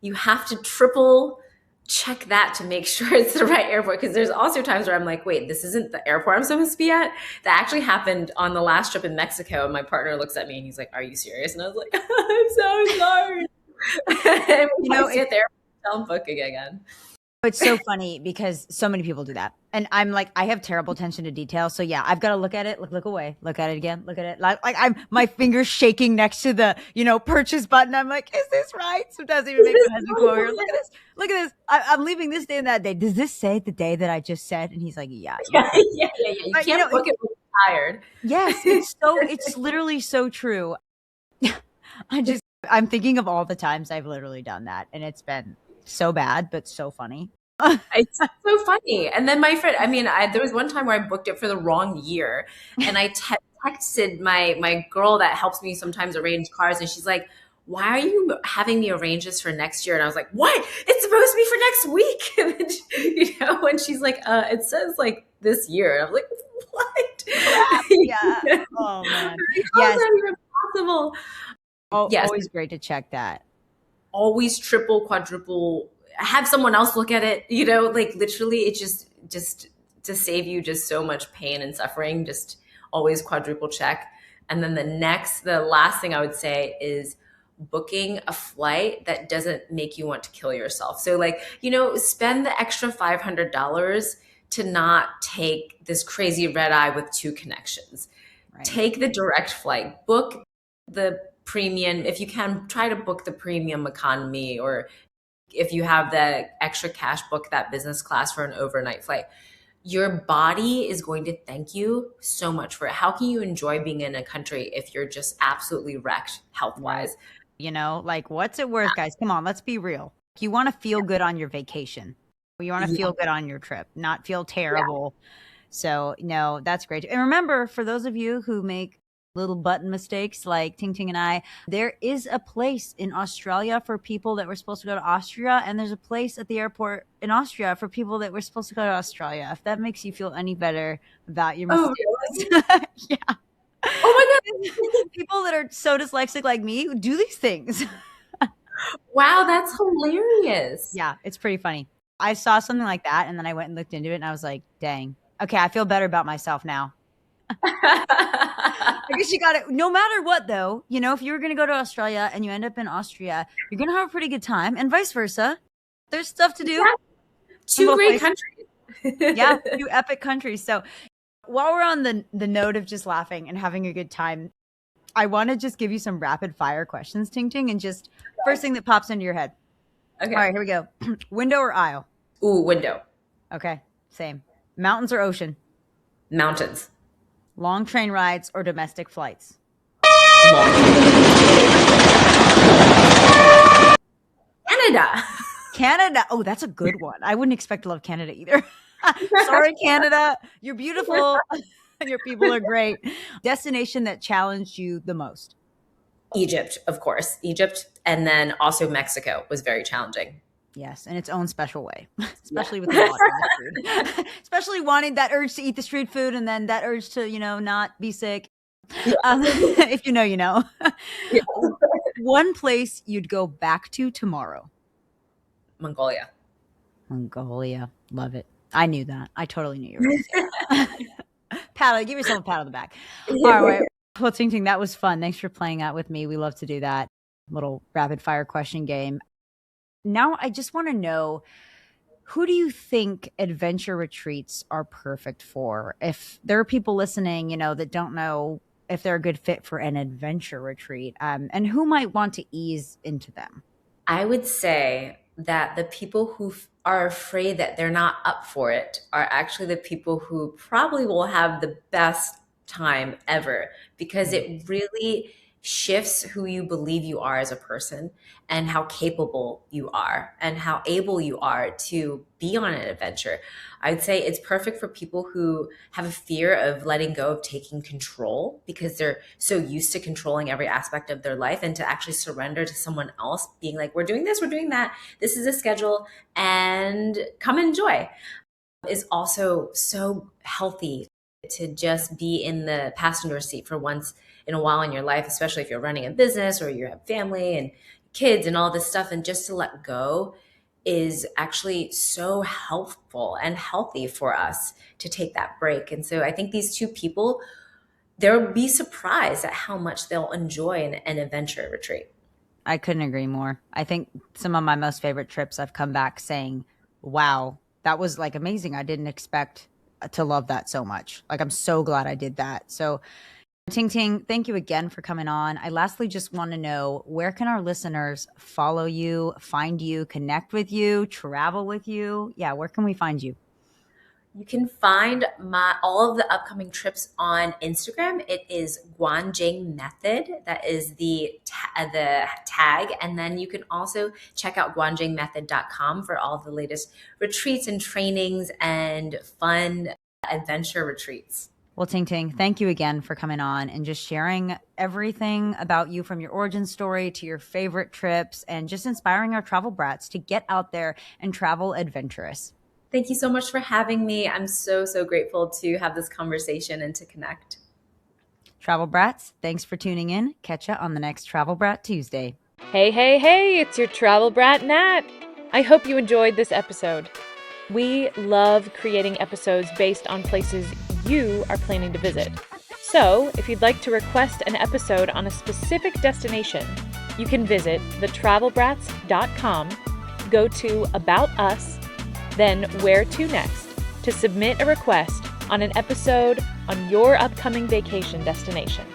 You have to triple check that to make sure it's the right airport. Because there's also times where I'm like, wait, this isn't the airport I'm supposed to be at. That actually happened on the last trip in Mexico. And my partner looks at me and he's like, are you serious? And I was like, I'm so sorry. And we sit there. Don't book again. It's so funny because so many people do that. And I'm like, I have terrible attention to detail. So yeah, I've got to look at it, look away, look at it again, look at it. Like I'm my fingers shaking next to the, purchase button. I'm like, is this right? Sometimes even make my husband come over here. Look at this. I'm leaving this day and that day. Does this say the day that I just said? And he's like, yeah. You can't book it when you're tired. Yes, it's literally so true. I'm thinking of all the times I've literally done that, and it's been so bad, but so funny. It's so funny. And then my friend, there was one time where I booked it for the wrong year, and I texted my girl that helps me sometimes arrange cars, and she's like, why are you having me arrange this for next year? And I was like, what? It's supposed to be for next week. And then, and she's like, it says like this year. And I was like, what? Yeah. Oh man. Yes. Impossible. Yes. Always great to check that. Always triple, quadruple, have someone else look at it, like literally it just to save you just so much pain and suffering, just always quadruple check. And then the last thing I would say is booking a flight that doesn't make you want to kill yourself. So spend the extra $500 to not take this crazy red eye with 2 connections. Right. Take the direct flight, book the premium. If you can, try to book the premium economy, or if you have the extra cash, book that business class for an overnight flight. Your body is going to thank you so much for it. How can you enjoy being in a country if you're just absolutely wrecked health-wise? What's it worth, guys? Come on, let's be real. You want to feel good on your vacation. You want to feel good on your trip, not feel terrible. Yeah. So, no, that's great. And remember, for those of you who make little button mistakes like Ting Ting and I, there is a place in Australia for people that were supposed to go to Austria, and there's a place at the airport in Austria for people that were supposed to go to Australia. If that makes you feel any better about your mistakes. Really? Yeah. Oh my God. People that are so dyslexic like me do these things. Wow, that's hilarious. Yeah, it's pretty funny. I saw something like that, and then I went and looked into it, and I was like, dang. Okay, I feel better about myself now. I guess you got it. No matter what, though, if you were going to go to Australia and you end up in Austria, you're going to have a pretty good time, and vice versa. There's stuff to do. Yeah. 2 great countries. Yeah, 2 epic countries. So while we're on the note of just laughing and having a good time, I want to just give you some rapid fire questions, Ting Ting, and just first thing that pops into your head. Okay. All right, here we go. Window or aisle? Ooh, window. Okay, same. Mountains or ocean? Mountains. Long train rides or domestic flights? Canada. Canada. Oh, that's a good one. I wouldn't expect to love Canada either. Sorry, Canada. You're beautiful. Your people are great. Destination that challenged you the most? Egypt, of course. Egypt. And then also Mexico was very challenging. Yes, in its own special way, especially with the water food. Especially wanting that urge to eat the street food and then that urge to, not be sick. Yeah. If you know, you know. Yeah. One place you'd go back to tomorrow. Mongolia. Love it. I knew that. I totally knew you were going to say that. Give yourself a pat on the back. All right. Well, Ting Ting, that was fun. Thanks for playing that with me. We love to do that little rapid fire question game. Now, I just want to know, who do you think adventure retreats are perfect for? If there are people listening, that don't know if they're a good fit for an adventure retreat, and who might want to ease into them? I would say that the people who are afraid that they're not up for it are actually the people who probably will have the best time ever, because it really shifts who you believe you are as a person and how capable you are and how able you are to be on an adventure. I'd say it's perfect for people who have a fear of letting go of taking control because they're so used to controlling every aspect of their life, and to actually surrender to someone else being like, we're doing this, we're doing that, this is a schedule, and come enjoy, is also so healthy. To just be in the passenger seat for once in a while in your life, especially if you're running a business or you have family and kids and all this stuff, and just to let go is actually so helpful and healthy for us to take that break. And so I think these two people, they'll be surprised at how much they'll enjoy an adventure retreat. I couldn't agree more. I think some of my most favorite trips, I've come back saying, wow, that was like amazing. I didn't expect to love that so much. Like, I'm so glad I did that. So Ting Ting, thank you again for coming on. I lastly just want to know, where can our listeners follow you, find you, connect with you, travel with you? Yeah, where can we find you? You can find all of the upcoming trips on Instagram. It is Guanjing Method. That is the tag. And then you can also check out guanjingmethod.com for all the latest retreats and trainings and fun adventure retreats. Well, Ting Ting, thank you again for coming on and just sharing everything about you, from your origin story to your favorite trips, and just inspiring our travel brats to get out there and travel adventurous. Thank you so much for having me. I'm so, so grateful to have this conversation and to connect. Travel Brats, thanks for tuning in. Catch ya on the next Travel Brat Tuesday. Hey, it's your Travel Brat Nat. I hope you enjoyed this episode. We love creating episodes based on places you are planning to visit. So, if you'd like to request an episode on a specific destination, you can visit thetravelbrats.com, go to About Us, then Where to Next to submit a request on an episode on your upcoming vacation destination.